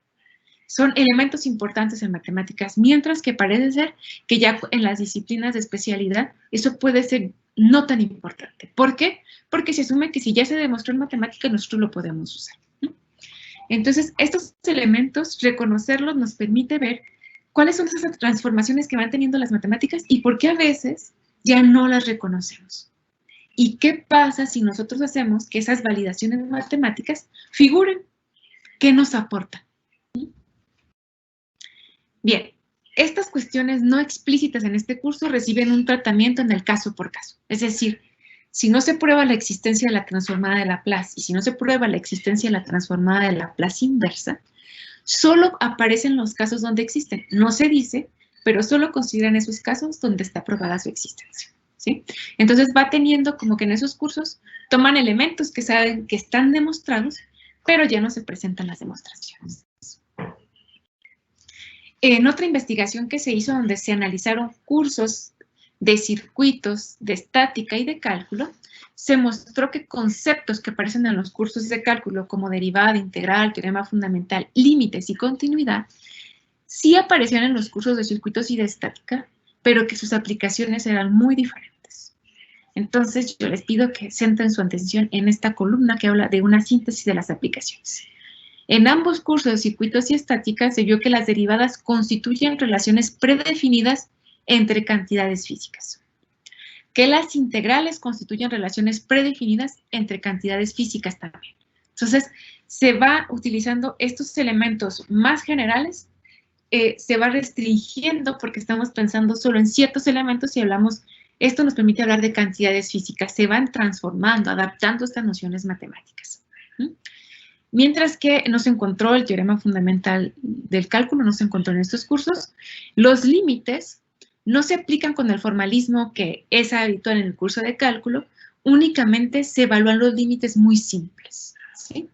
Son elementos importantes en matemáticas, mientras que parece ser que ya en las disciplinas de especialidad eso puede ser no tan importante. ¿Por qué? Porque se asume que si ya se demostró en matemáticas, nosotros lo podemos usar. Entonces, estos elementos, reconocerlos nos permite ver cuáles son esas transformaciones que van teniendo las matemáticas y por qué a veces ya no las reconocemos. ¿Y qué pasa si nosotros hacemos que esas validaciones matemáticas figuren? ¿Qué nos aportan? Bien, estas cuestiones no explícitas en este curso reciben un tratamiento en el caso por caso. Es decir, si no se prueba la existencia de la transformada de Laplace y si no se prueba la existencia de la transformada de Laplace inversa, solo aparecen los casos donde existen. No se dice, pero solo consideran esos casos donde está probada su existencia, ¿sí? Entonces va teniendo como que en esos cursos toman elementos que saben que están demostrados, pero ya no se presentan las demostraciones. En otra investigación que se hizo donde se analizaron cursos de circuitos, de estática y de cálculo, se mostró que conceptos que aparecen en los cursos de cálculo como derivada, integral, teorema fundamental, límites y continuidad, sí aparecían en los cursos de circuitos y de estática, pero que sus aplicaciones eran muy diferentes. Entonces, yo les pido que centren su atención en esta columna que habla de una síntesis de las aplicaciones. En ambos cursos de circuitos y estática se vio que las derivadas constituyen relaciones predefinidas entre cantidades físicas, que las integrales constituyen relaciones predefinidas entre cantidades físicas también. Entonces, se va utilizando estos elementos más generales, se va restringiendo porque estamos pensando solo en ciertos elementos y hablamos, esto nos permite hablar de cantidades físicas, se van transformando, adaptando estas nociones matemáticas. Mientras que no se encontró el teorema fundamental del cálculo, no se encontró en estos cursos, los límites no se aplican con el formalismo que es habitual en el curso de cálculo, únicamente se evalúan los límites muy simples, ¿sí?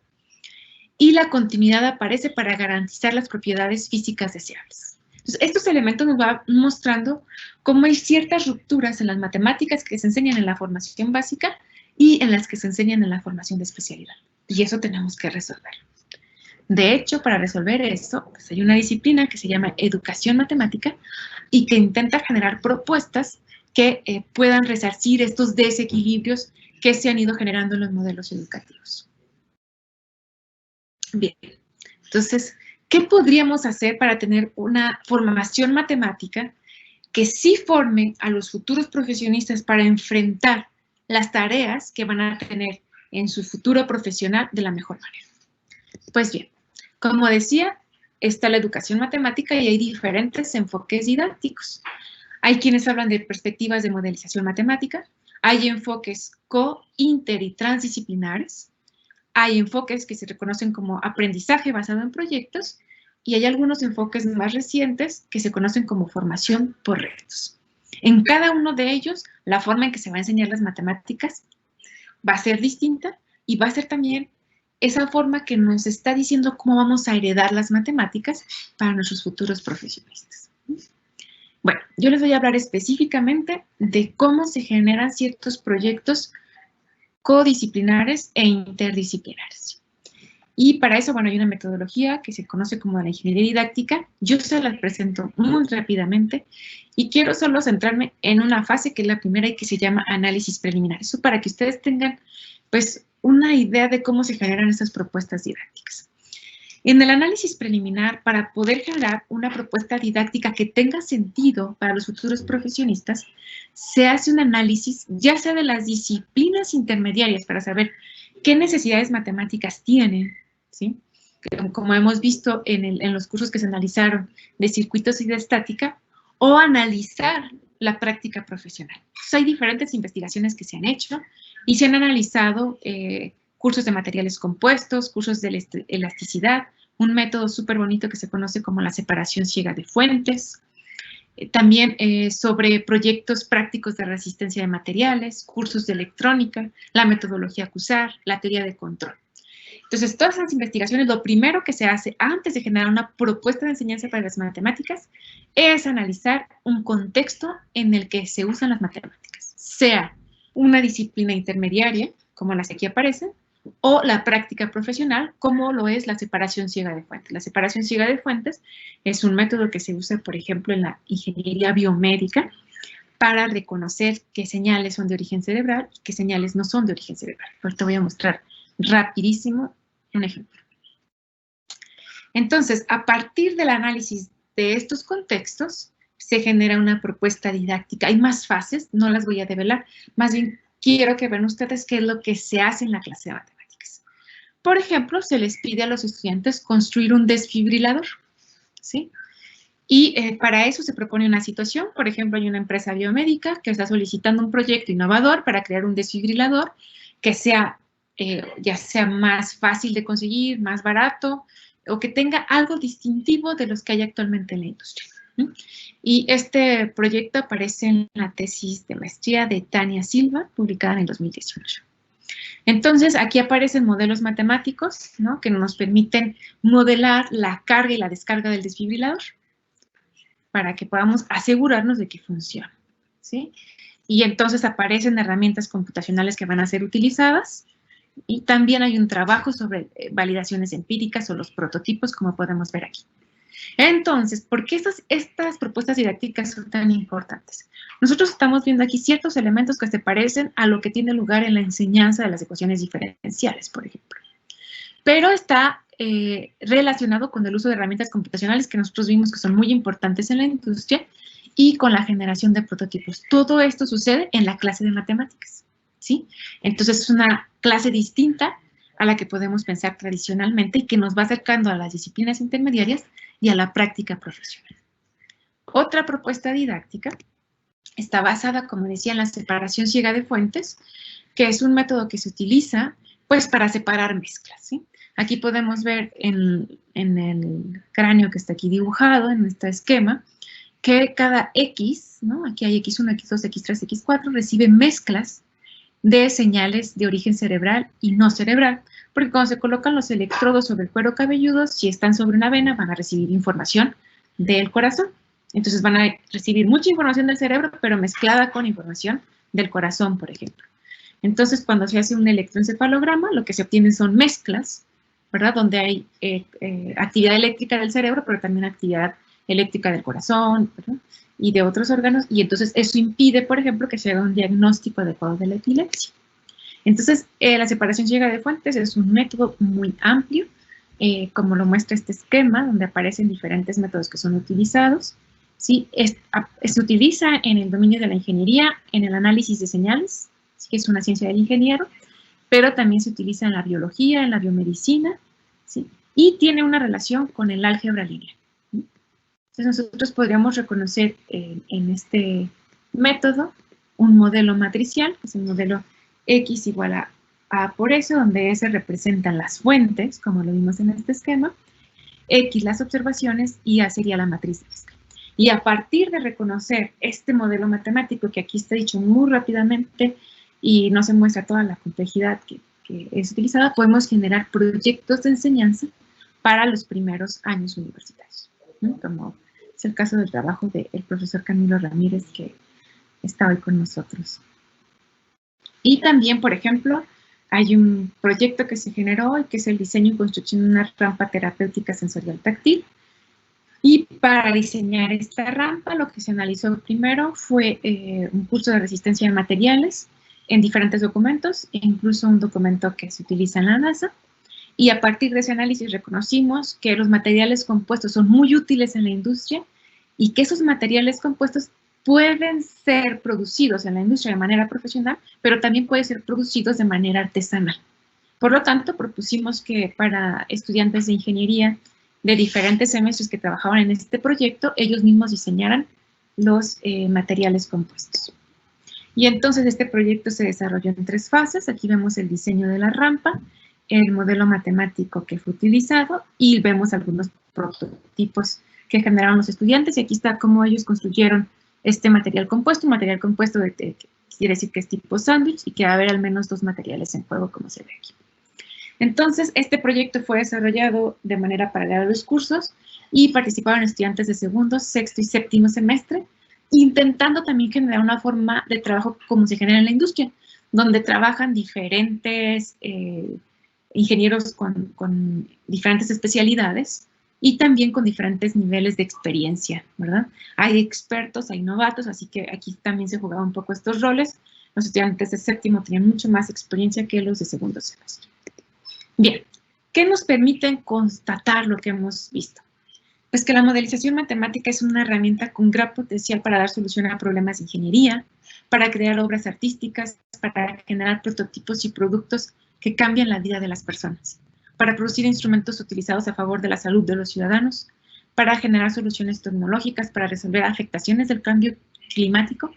Y la continuidad aparece para garantizar las propiedades físicas deseables. Entonces, estos elementos nos van mostrando cómo hay ciertas rupturas en las matemáticas que se enseñan en la formación básica y en las que se enseñan en la formación de especialidad. Y eso tenemos que resolverlo. De hecho, para resolver esto, pues hay una disciplina que se llama educación matemática, y que intenta generar propuestas que puedan resarcir estos desequilibrios que se han ido generando en los modelos educativos. Bien, entonces, ¿qué podríamos hacer para tener una formación matemática que sí forme a los futuros profesionistas para enfrentar las tareas que van a tener en su futuro profesional de la mejor manera? Pues bien, como decía, está la educación matemática y hay diferentes enfoques didácticos. Hay quienes hablan de perspectivas de modelización matemática, hay enfoques inter y transdisciplinares, hay enfoques que se reconocen como aprendizaje basado en proyectos y hay algunos enfoques más recientes que se conocen como formación por retos. En cada uno de ellos, la forma en que se va a enseñar las matemáticas va a ser distinta y va a ser también esa forma que nos está diciendo cómo vamos a heredar las matemáticas para nuestros futuros profesionistas. Bueno, yo les voy a hablar específicamente de cómo se generan ciertos proyectos codisciplinares e interdisciplinares. Y para eso, bueno, hay una metodología que se conoce como la ingeniería didáctica. Yo se la presento muy rápidamente y quiero solo centrarme en una fase que es la primera y que se llama análisis preliminar. Eso para que ustedes tengan, pues, una idea de cómo se generan estas propuestas didácticas. En el análisis preliminar, para poder generar una propuesta didáctica que tenga sentido para los futuros profesionistas, se hace un análisis ya sea de las disciplinas intermediarias para saber qué necesidades matemáticas tienen, ¿sí? Como hemos visto en los cursos que se analizaron de circuitos y de estática, o analizar la práctica profesional. Entonces, hay diferentes investigaciones que se han hecho y se han analizado cursos de materiales compuestos, cursos de elasticidad, un método súper bonito que se conoce como la separación ciega de fuentes, también sobre proyectos prácticos de resistencia de materiales, cursos de electrónica, la metodología que usar, la teoría de control. Entonces, todas esas investigaciones, lo primero que se hace antes de generar una propuesta de enseñanza para las matemáticas es analizar un contexto en el que se usan las matemáticas, sea una disciplina intermediaria, como las que aquí aparecen, o la práctica profesional, como lo es la separación ciega de fuentes. La separación ciega de fuentes es un método que se usa, por ejemplo, en la ingeniería biomédica para reconocer qué señales son de origen cerebral y qué señales no son de origen cerebral. Ahorita voy a mostrar rapidísimo un ejemplo. Entonces, a partir del análisis de estos contextos, se genera una propuesta didáctica. Hay más fases, no las voy a develar, más bien quiero que vean ustedes qué es lo que se hace en la clase de matemáticas. Por ejemplo, se les pide a los estudiantes construir un desfibrilador, ¿sí? Y para eso se propone una situación. Por ejemplo, hay una empresa biomédica que está solicitando un proyecto innovador para crear un desfibrilador que sea, ya sea más fácil de conseguir, más barato, o que tenga algo distintivo de los que hay actualmente en la industria. Y este proyecto aparece en la tesis de maestría de Tania Silva, publicada en el 2018. Entonces, aquí aparecen modelos matemáticos, ¿no?, que nos permiten modelar la carga y la descarga del desfibrilador para que podamos asegurarnos de que funciona, ¿sí? Y entonces aparecen herramientas computacionales que van a ser utilizadas y también hay un trabajo sobre validaciones empíricas o los prototipos, como podemos ver aquí. Entonces, ¿por qué estas propuestas didácticas son tan importantes? Nosotros estamos viendo aquí ciertos elementos que se parecen a lo que tiene lugar en la enseñanza de las ecuaciones diferenciales, por ejemplo. Pero está relacionado con el uso de herramientas computacionales que nosotros vimos que son muy importantes en la industria y con la generación de prototipos. Todo esto sucede en la clase de matemáticas, ¿sí? Entonces, es una clase distinta a la que podemos pensar tradicionalmente y que nos va acercando a las disciplinas intermediarias y a la práctica profesional. Otra propuesta didáctica está basada, como decía, en la separación ciega de fuentes, que es un método que se utiliza, pues, para separar mezclas, ¿sí? Aquí podemos ver en el cráneo que está aquí dibujado, en este esquema, que cada X, ¿no?, aquí hay X1, X2, X3, X4, recibe mezclas de señales de origen cerebral y no cerebral, porque cuando se colocan los electrodos sobre el cuero cabelludo, si están sobre una vena, van a recibir información del corazón. Entonces van a recibir mucha información del cerebro, pero mezclada con información del corazón, por ejemplo. Entonces, cuando se hace un electroencefalograma, lo que se obtienen son mezclas, ¿verdad?, donde hay actividad eléctrica del cerebro, pero también actividad eléctrica del corazón, ¿verdad? y de otros órganos, y entonces eso impide, por ejemplo, que se haga un diagnóstico adecuado de la epilepsia. Entonces, la separación ciega de fuentes es un método muy amplio, como lo muestra este esquema, donde aparecen diferentes métodos que son utilizados. ¿Sí? Se utiliza en el dominio de la ingeniería, en el análisis de señales, ¿sí? Que es una ciencia del ingeniero, pero también se utiliza en la biología, en la biomedicina, ¿sí? Y tiene una relación con el álgebra lineal. Entonces nosotros podríamos reconocer en este método un modelo matricial, que es el modelo X igual a A por S, donde S representan las fuentes, como lo vimos en este esquema, X las observaciones y A sería la matriz de mezcla. Y a partir de reconocer este modelo matemático, que aquí está dicho muy rápidamente y no se muestra toda la complejidad que es utilizada, podemos generar proyectos de enseñanza para los primeros años universitarios, ¿no? Como es el caso del trabajo del profesor Camilo Ramírez, que está hoy con nosotros. Y también, por ejemplo, hay un proyecto que se generó hoy, que es el diseño y construcción de una rampa terapéutica sensorial táctil. Y para diseñar esta rampa, lo que se analizó primero fue un curso de resistencia de materiales en diferentes documentos, e incluso un documento que se utiliza en la NASA. Y a partir de ese análisis reconocimos que los materiales compuestos son muy útiles en la industria y que esos materiales compuestos pueden ser producidos en la industria de manera profesional, pero también pueden ser producidos de manera artesanal. Por lo tanto, propusimos que para estudiantes de ingeniería de diferentes semestres que trabajaban en este proyecto, ellos mismos diseñaran los materiales compuestos. Y entonces este proyecto se desarrolló en 3 fases. Aquí vemos el diseño de la rampa, el modelo matemático que fue utilizado y vemos algunos prototipos que generaron los estudiantes. Y aquí está cómo ellos construyeron este material compuesto. Un material compuesto quiere decir que es tipo sándwich y que va a haber al menos 2 materiales en juego, como se ve aquí. Entonces, este proyecto fue desarrollado de manera paralela a los cursos y participaron estudiantes de segundo, sexto y séptimo semestre, intentando también generar una forma de trabajo como se genera en la industria, donde trabajan diferentes ingenieros con diferentes especialidades y también con diferentes niveles de experiencia, ¿verdad? Hay expertos, hay novatos, así que aquí también se jugaban un poco estos roles. Los estudiantes de séptimo tenían mucho más experiencia que los de segundo semestre. Bien, ¿qué nos permite constatar lo que hemos visto? Pues que la modelización matemática es una herramienta con gran potencial para dar solución a problemas de ingeniería, para crear obras artísticas, para generar prototipos y productos que cambian la vida de las personas, para producir instrumentos utilizados a favor de la salud de los ciudadanos, para generar soluciones tecnológicas, para resolver afectaciones del cambio climático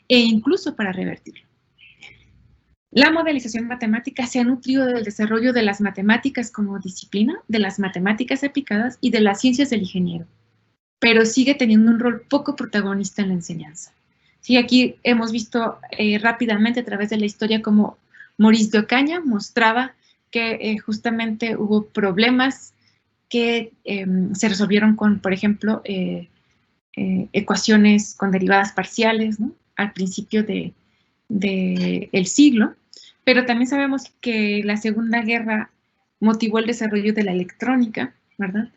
e incluso para revertirlo. La modelización matemática se ha nutrido del desarrollo de las matemáticas como disciplina, de las matemáticas aplicadas y de las ciencias del ingeniero, pero sigue teniendo un rol poco protagonista en la enseñanza. Sí, aquí hemos visto rápidamente a través de la historia cómo Maurice de Ocaña mostraba que justamente hubo problemas que se resolvieron con, por ejemplo, ecuaciones con derivadas parciales, ¿no? Al principio del siglo, pero también sabemos que la Segunda Guerra motivó el desarrollo de la electrónica, ¿verdad?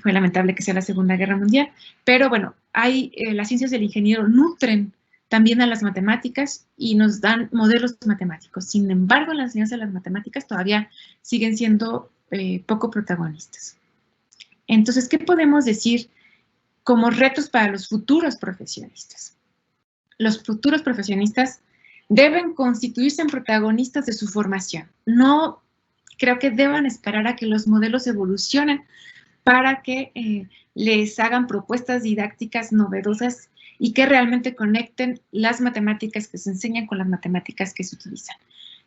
Fue lamentable que sea la Segunda Guerra Mundial, pero bueno, las ciencias del ingeniero nutren también a las matemáticas y nos dan modelos matemáticos. Sin embargo, las ciencias de las matemáticas todavía siguen siendo poco protagonistas. Entonces, ¿qué podemos decir como retos para los futuros profesionistas? Los futuros profesionistas deben constituirse en protagonistas de su formación. No creo que deban esperar a que los modelos evolucionen para que les hagan propuestas didácticas novedosas y que realmente conecten las matemáticas que se enseñan con las matemáticas que se utilizan.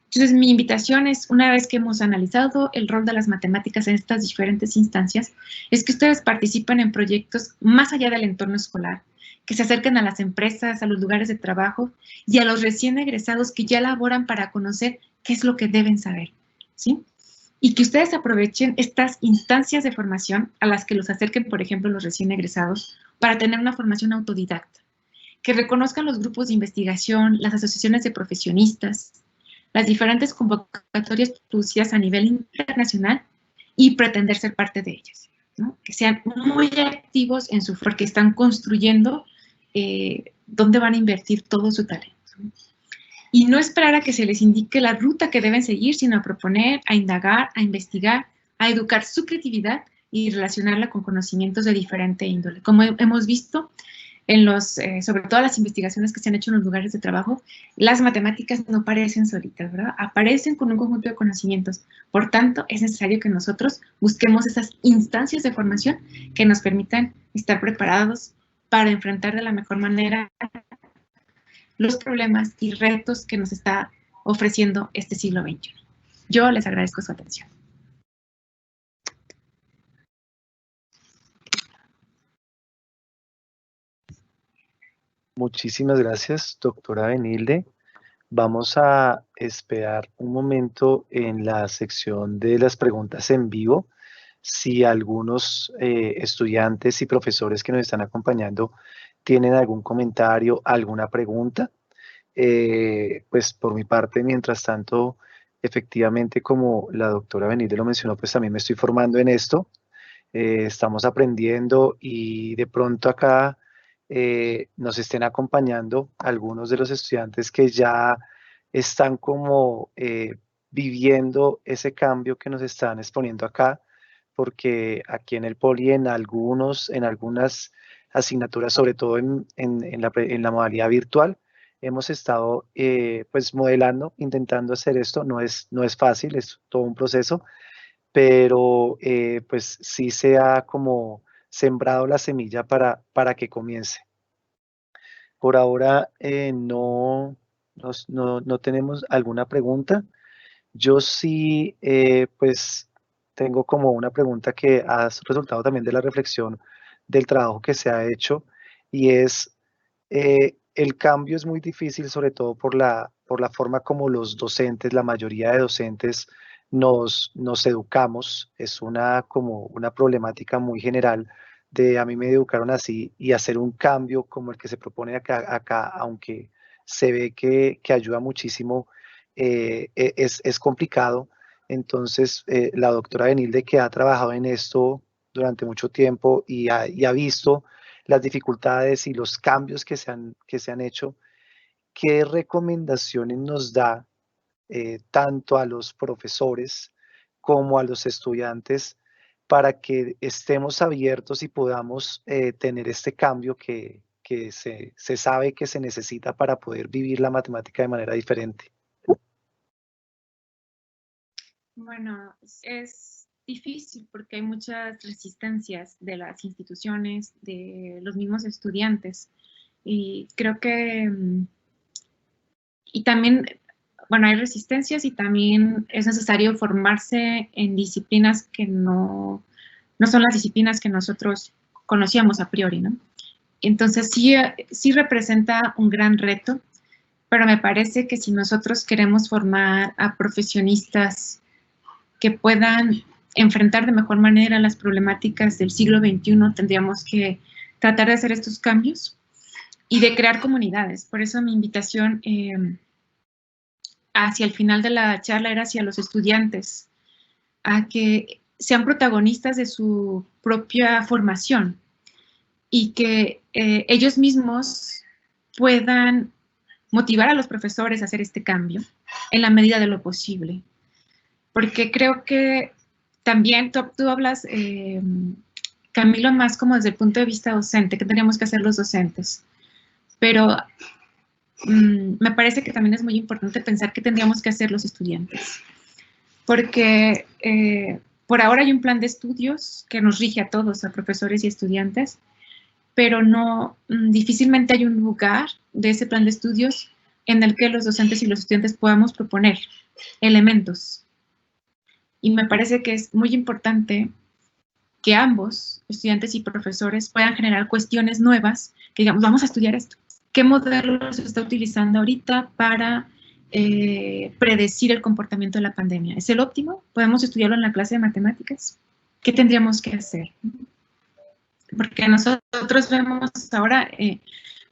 Entonces, mi invitación es, una vez que hemos analizado el rol de las matemáticas en estas diferentes instancias, es que ustedes participen en proyectos más allá del entorno escolar, que se acerquen a las empresas, a los lugares de trabajo y a los recién egresados que ya laboran para conocer qué es lo que deben saber, ¿sí? Y que ustedes aprovechen estas instancias de formación a las que los acerquen, por ejemplo, los recién egresados, para tener una formación autodidacta. Que reconozcan los grupos de investigación, las asociaciones de profesionistas, las diferentes convocatorias producidas a nivel internacional y pretender ser parte de ellas, ¿no? Que sean muy activos en su porque están construyendo dónde van a invertir todo su talento. Y no esperar a que se les indique la ruta que deben seguir, sino a proponer, a indagar, a investigar, a educar su creatividad y relacionarla con conocimientos de diferente índole. Como hemos visto, sobre todo las investigaciones que se han hecho en los lugares de trabajo, las matemáticas no aparecen solitas, ¿verdad? Aparecen con un conjunto de conocimientos. Por tanto, es necesario que nosotros busquemos esas instancias de formación que nos permitan estar preparados para enfrentar de la mejor manera los problemas y retos que nos está ofreciendo este siglo XXI. Yo les agradezco su atención. Muchísimas gracias, doctora Benilde. Vamos a esperar un momento en la sección de las preguntas en vivo. Si algunos estudiantes y profesores que nos están acompañando tienen algún comentario, alguna pregunta, pues por mi parte, mientras tanto, efectivamente, como la doctora Benilde lo mencionó, pues también me estoy formando en esto. Estamos aprendiendo y de pronto acá nos estén acompañando algunos de los estudiantes que ya están como viviendo ese cambio que nos están exponiendo acá, porque aquí en el Poli, en algunas asignaturas, sobre todo en la modalidad virtual, hemos estado pues modelando, intentando hacer esto. No es fácil, es todo un proceso, pero pues sí se ha como sembrado la semilla para que comience. Por ahora no tenemos alguna pregunta. Yo sí, pues tengo como una pregunta que ha resultado también de la reflexión del trabajo que se ha hecho, y es, el cambio es muy difícil, sobre todo por la forma como los docentes, la mayoría de docentes nos educamos. Es como una problemática muy general de a mí me educaron así, y hacer un cambio como el que se propone acá, aunque se ve que ayuda muchísimo, es complicado. Entonces, la doctora Benilde, que ha trabajado en esto durante mucho tiempo y ha visto las dificultades y los cambios que se han hecho, ¿qué recomendaciones nos da tanto a los profesores como a los estudiantes para que estemos abiertos y podamos tener este cambio que se sabe que se necesita para poder vivir la matemática de manera diferente? Bueno, es difícil porque hay muchas resistencias de las instituciones, de los mismos estudiantes. Y creo que, y también, bueno, hay resistencias y también es necesario formarse en disciplinas que no son las disciplinas que nosotros conocíamos a priori, ¿no? Entonces sí representa un gran reto, pero me parece que si nosotros queremos formar a profesionistas que puedan enfrentar de mejor manera las problemáticas del siglo XXI, tendríamos que tratar de hacer estos cambios y de crear comunidades. Por eso mi invitación hacia el final de la charla era hacia los estudiantes, a que sean protagonistas de su propia formación y que ellos mismos puedan motivar a los profesores a hacer este cambio en la medida de lo posible. Porque creo que también tú hablas, Camilo, más como desde el punto de vista docente, ¿qué tendríamos que hacer los docentes? Pero me parece que también es muy importante pensar qué tendríamos que hacer los estudiantes. Porque por ahora hay un plan de estudios que nos rige a todos, a profesores y estudiantes, pero difícilmente hay un lugar de ese plan de estudios en el que los docentes y los estudiantes podamos proponer elementos. Y me parece que es muy importante que ambos, estudiantes y profesores, puedan generar cuestiones nuevas, que digamos, vamos a estudiar esto. ¿Qué modelo se está utilizando ahorita para predecir el comportamiento de la pandemia? ¿Es el óptimo? ¿Podemos estudiarlo en la clase de matemáticas? ¿Qué tendríamos que hacer? Porque nosotros vemos ahora,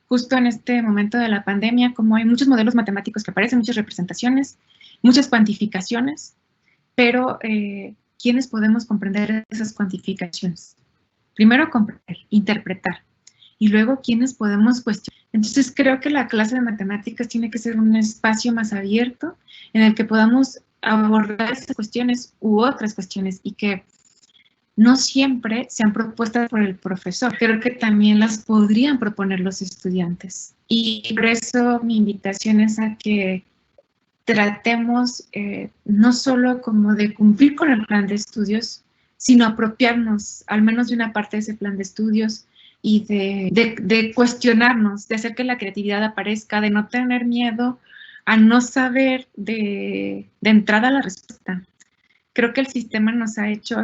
justo en este momento de la pandemia, como hay muchos modelos matemáticos que aparecen, muchas representaciones, muchas cuantificaciones, pero ¿quiénes podemos comprender esas cuantificaciones? Primero, comprender, interpretar. y luego quiénes podemos cuestionar. Entonces creo que la clase de matemáticas tiene que ser un espacio más abierto en el que podamos abordar esas cuestiones u otras cuestiones y que no siempre sean propuestas por el profesor. Creo que también las podrían proponer los estudiantes. Y por eso mi invitación es a que tratemos no solo como de cumplir con el plan de estudios, sino apropiarnos al menos de una parte de ese plan de estudios y de cuestionarnos, de hacer que la creatividad aparezca, de no tener miedo a no saber de entrada la respuesta. Creo que el sistema nos ha hecho,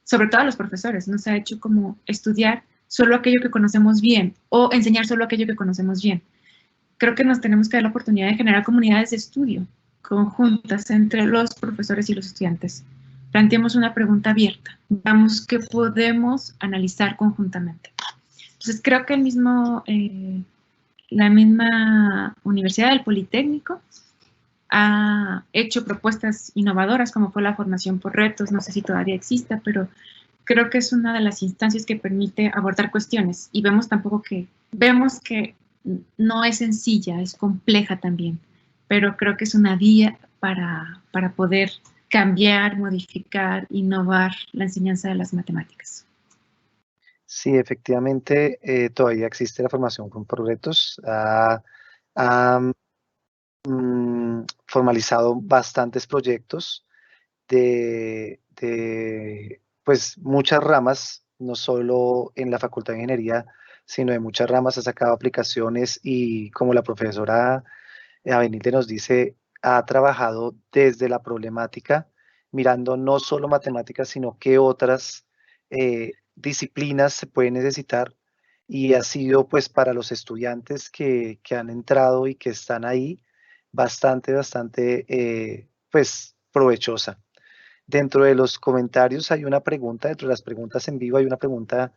sobre todo a los profesores, nos ha hecho como estudiar solo aquello que conocemos bien o enseñar solo aquello que conocemos bien. Creo que nos tenemos que dar la oportunidad de generar comunidades de estudio conjuntas entre los profesores y los estudiantes. Planteemos una pregunta abierta, veamos qué podemos analizar conjuntamente. Entonces creo que la misma Universidad del Politécnico ha hecho propuestas innovadoras como fue la formación por retos, no sé si todavía exista, pero creo que es una de las instancias que permite abordar cuestiones y vemos que no es sencilla, es compleja también, pero creo que es una vía para poder cambiar, modificar, innovar la enseñanza de las matemáticas. Sí, efectivamente, todavía existe la formación por retos. Formalizado bastantes proyectos de pues muchas ramas, no solo en la Facultad de Ingeniería, sino de muchas ramas, ha sacado aplicaciones y como la profesora Avenilde nos dice, ha trabajado desde la problemática, mirando no solo matemáticas, sino qué otras disciplinas se pueden necesitar y ha sido pues para los estudiantes que han entrado y que están ahí bastante pues provechosa. Dentro de los comentarios hay una pregunta, dentro de las preguntas en vivo hay una pregunta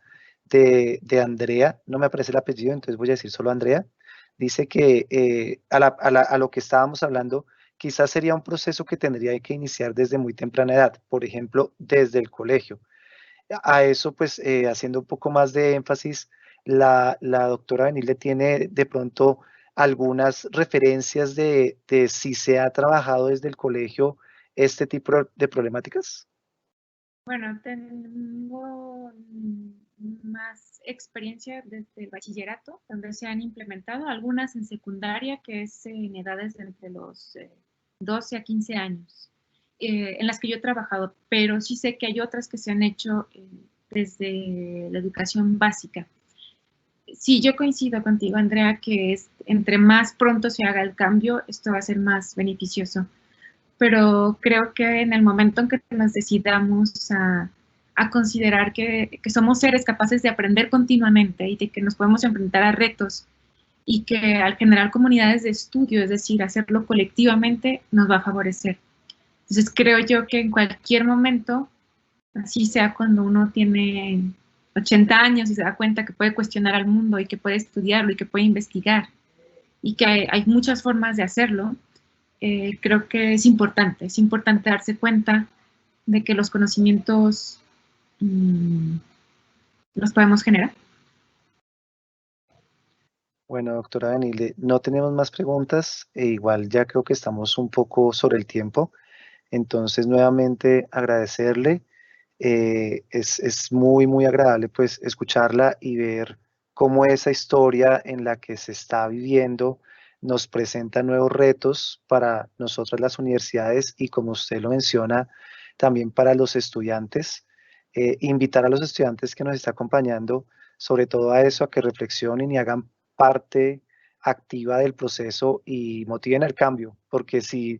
de Andrea, no me aparece el apellido, entonces voy a decir solo Andrea. Dice que a lo que estábamos hablando, quizás sería un proceso que tendría que iniciar desde muy temprana edad, por ejemplo, desde el colegio. A eso, pues, haciendo un poco más de énfasis, la doctora Benile tiene de pronto algunas referencias de si se ha trabajado desde el colegio este tipo de problemáticas. Bueno, tengo más experiencia desde el bachillerato, donde se han implementado algunas en secundaria, que es en edades de entre los 12 a 15 años, en las que yo he trabajado, pero sí sé que hay otras que se han hecho desde la educación básica. Sí, yo coincido contigo, Andrea, que entre más pronto se haga el cambio, esto va a ser más beneficioso. Pero creo que en el momento en que nos decidamos a considerar que somos seres capaces de aprender continuamente y de que nos podemos enfrentar a retos y que al generar comunidades de estudio, es decir, hacerlo colectivamente, nos va a favorecer. Entonces creo yo que en cualquier momento, así sea cuando uno tiene 80 años y se da cuenta que puede cuestionar al mundo y que puede estudiarlo y que puede investigar y que hay muchas formas de hacerlo, creo que es importante darse cuenta de que los conocimientos los podemos generar. Bueno, doctora Benile, no tenemos más preguntas, e igual ya creo que estamos un poco sobre el tiempo, entonces nuevamente agradecerle. Es muy agradable pues escucharla y ver cómo esa historia en la que se está viviendo nos presenta nuevos retos para nosotras las universidades y como usted lo menciona, también para los estudiantes. Invitar a los estudiantes que nos está acompañando, sobre todo a eso, a que reflexionen y hagan parte activa del proceso y motiven al cambio, porque si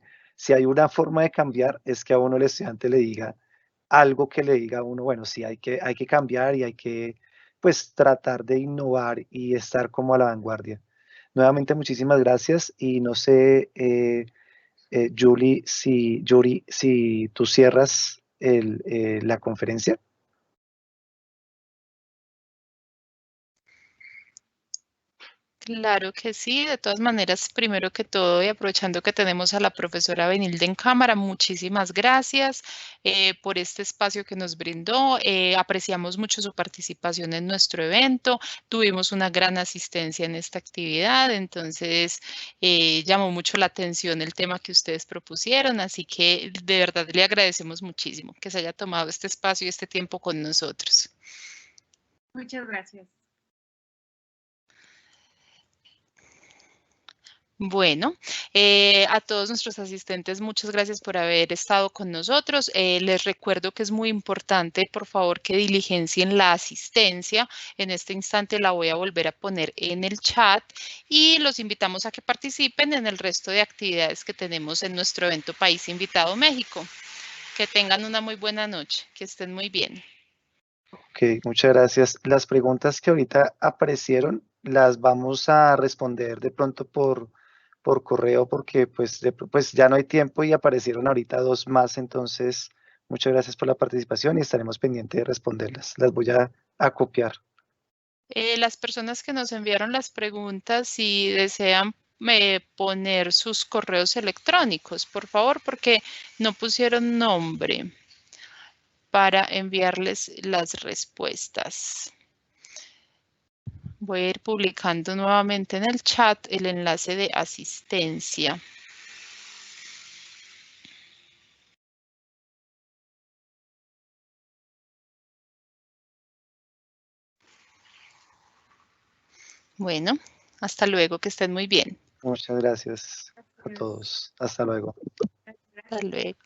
hay una forma de cambiar es que a uno el estudiante le diga algo que le diga a uno, bueno, sí, hay que cambiar y hay que, pues, tratar de innovar y estar como a la vanguardia. Nuevamente, muchísimas gracias y no sé, Yuri, si tú cierras la conferencia. Claro que sí, de todas maneras, primero que todo y aprovechando que tenemos a la profesora Benilde en cámara, muchísimas gracias por este espacio que nos brindó. Apreciamos mucho su participación en nuestro evento, tuvimos una gran asistencia en esta actividad, entonces llamó mucho la atención el tema que ustedes propusieron, así que de verdad le agradecemos muchísimo que se haya tomado este espacio y este tiempo con nosotros. Muchas gracias. Bueno, a todos nuestros asistentes, muchas gracias por haber estado con nosotros. Les recuerdo que es muy importante, por favor, que diligencien la asistencia. En este instante la voy a volver a poner en el chat y los invitamos a que participen en el resto de actividades que tenemos en nuestro evento País Invitado México. Que tengan una muy buena noche, que estén muy bien. Ok, muchas gracias. Las preguntas que ahorita aparecieron las vamos a responder de pronto por correo porque pues ya no hay tiempo y aparecieron ahorita dos más, entonces muchas gracias por la participación y estaremos pendientes de responderlas. Las voy a copiar. Las personas que nos enviaron las preguntas, si desean poner sus correos electrónicos, por favor, porque no pusieron nombre para enviarles las respuestas. Voy a ir publicando nuevamente en el chat el enlace de asistencia. Bueno, hasta luego, que estén muy bien. Muchas gracias a todos. Hasta luego. Hasta luego.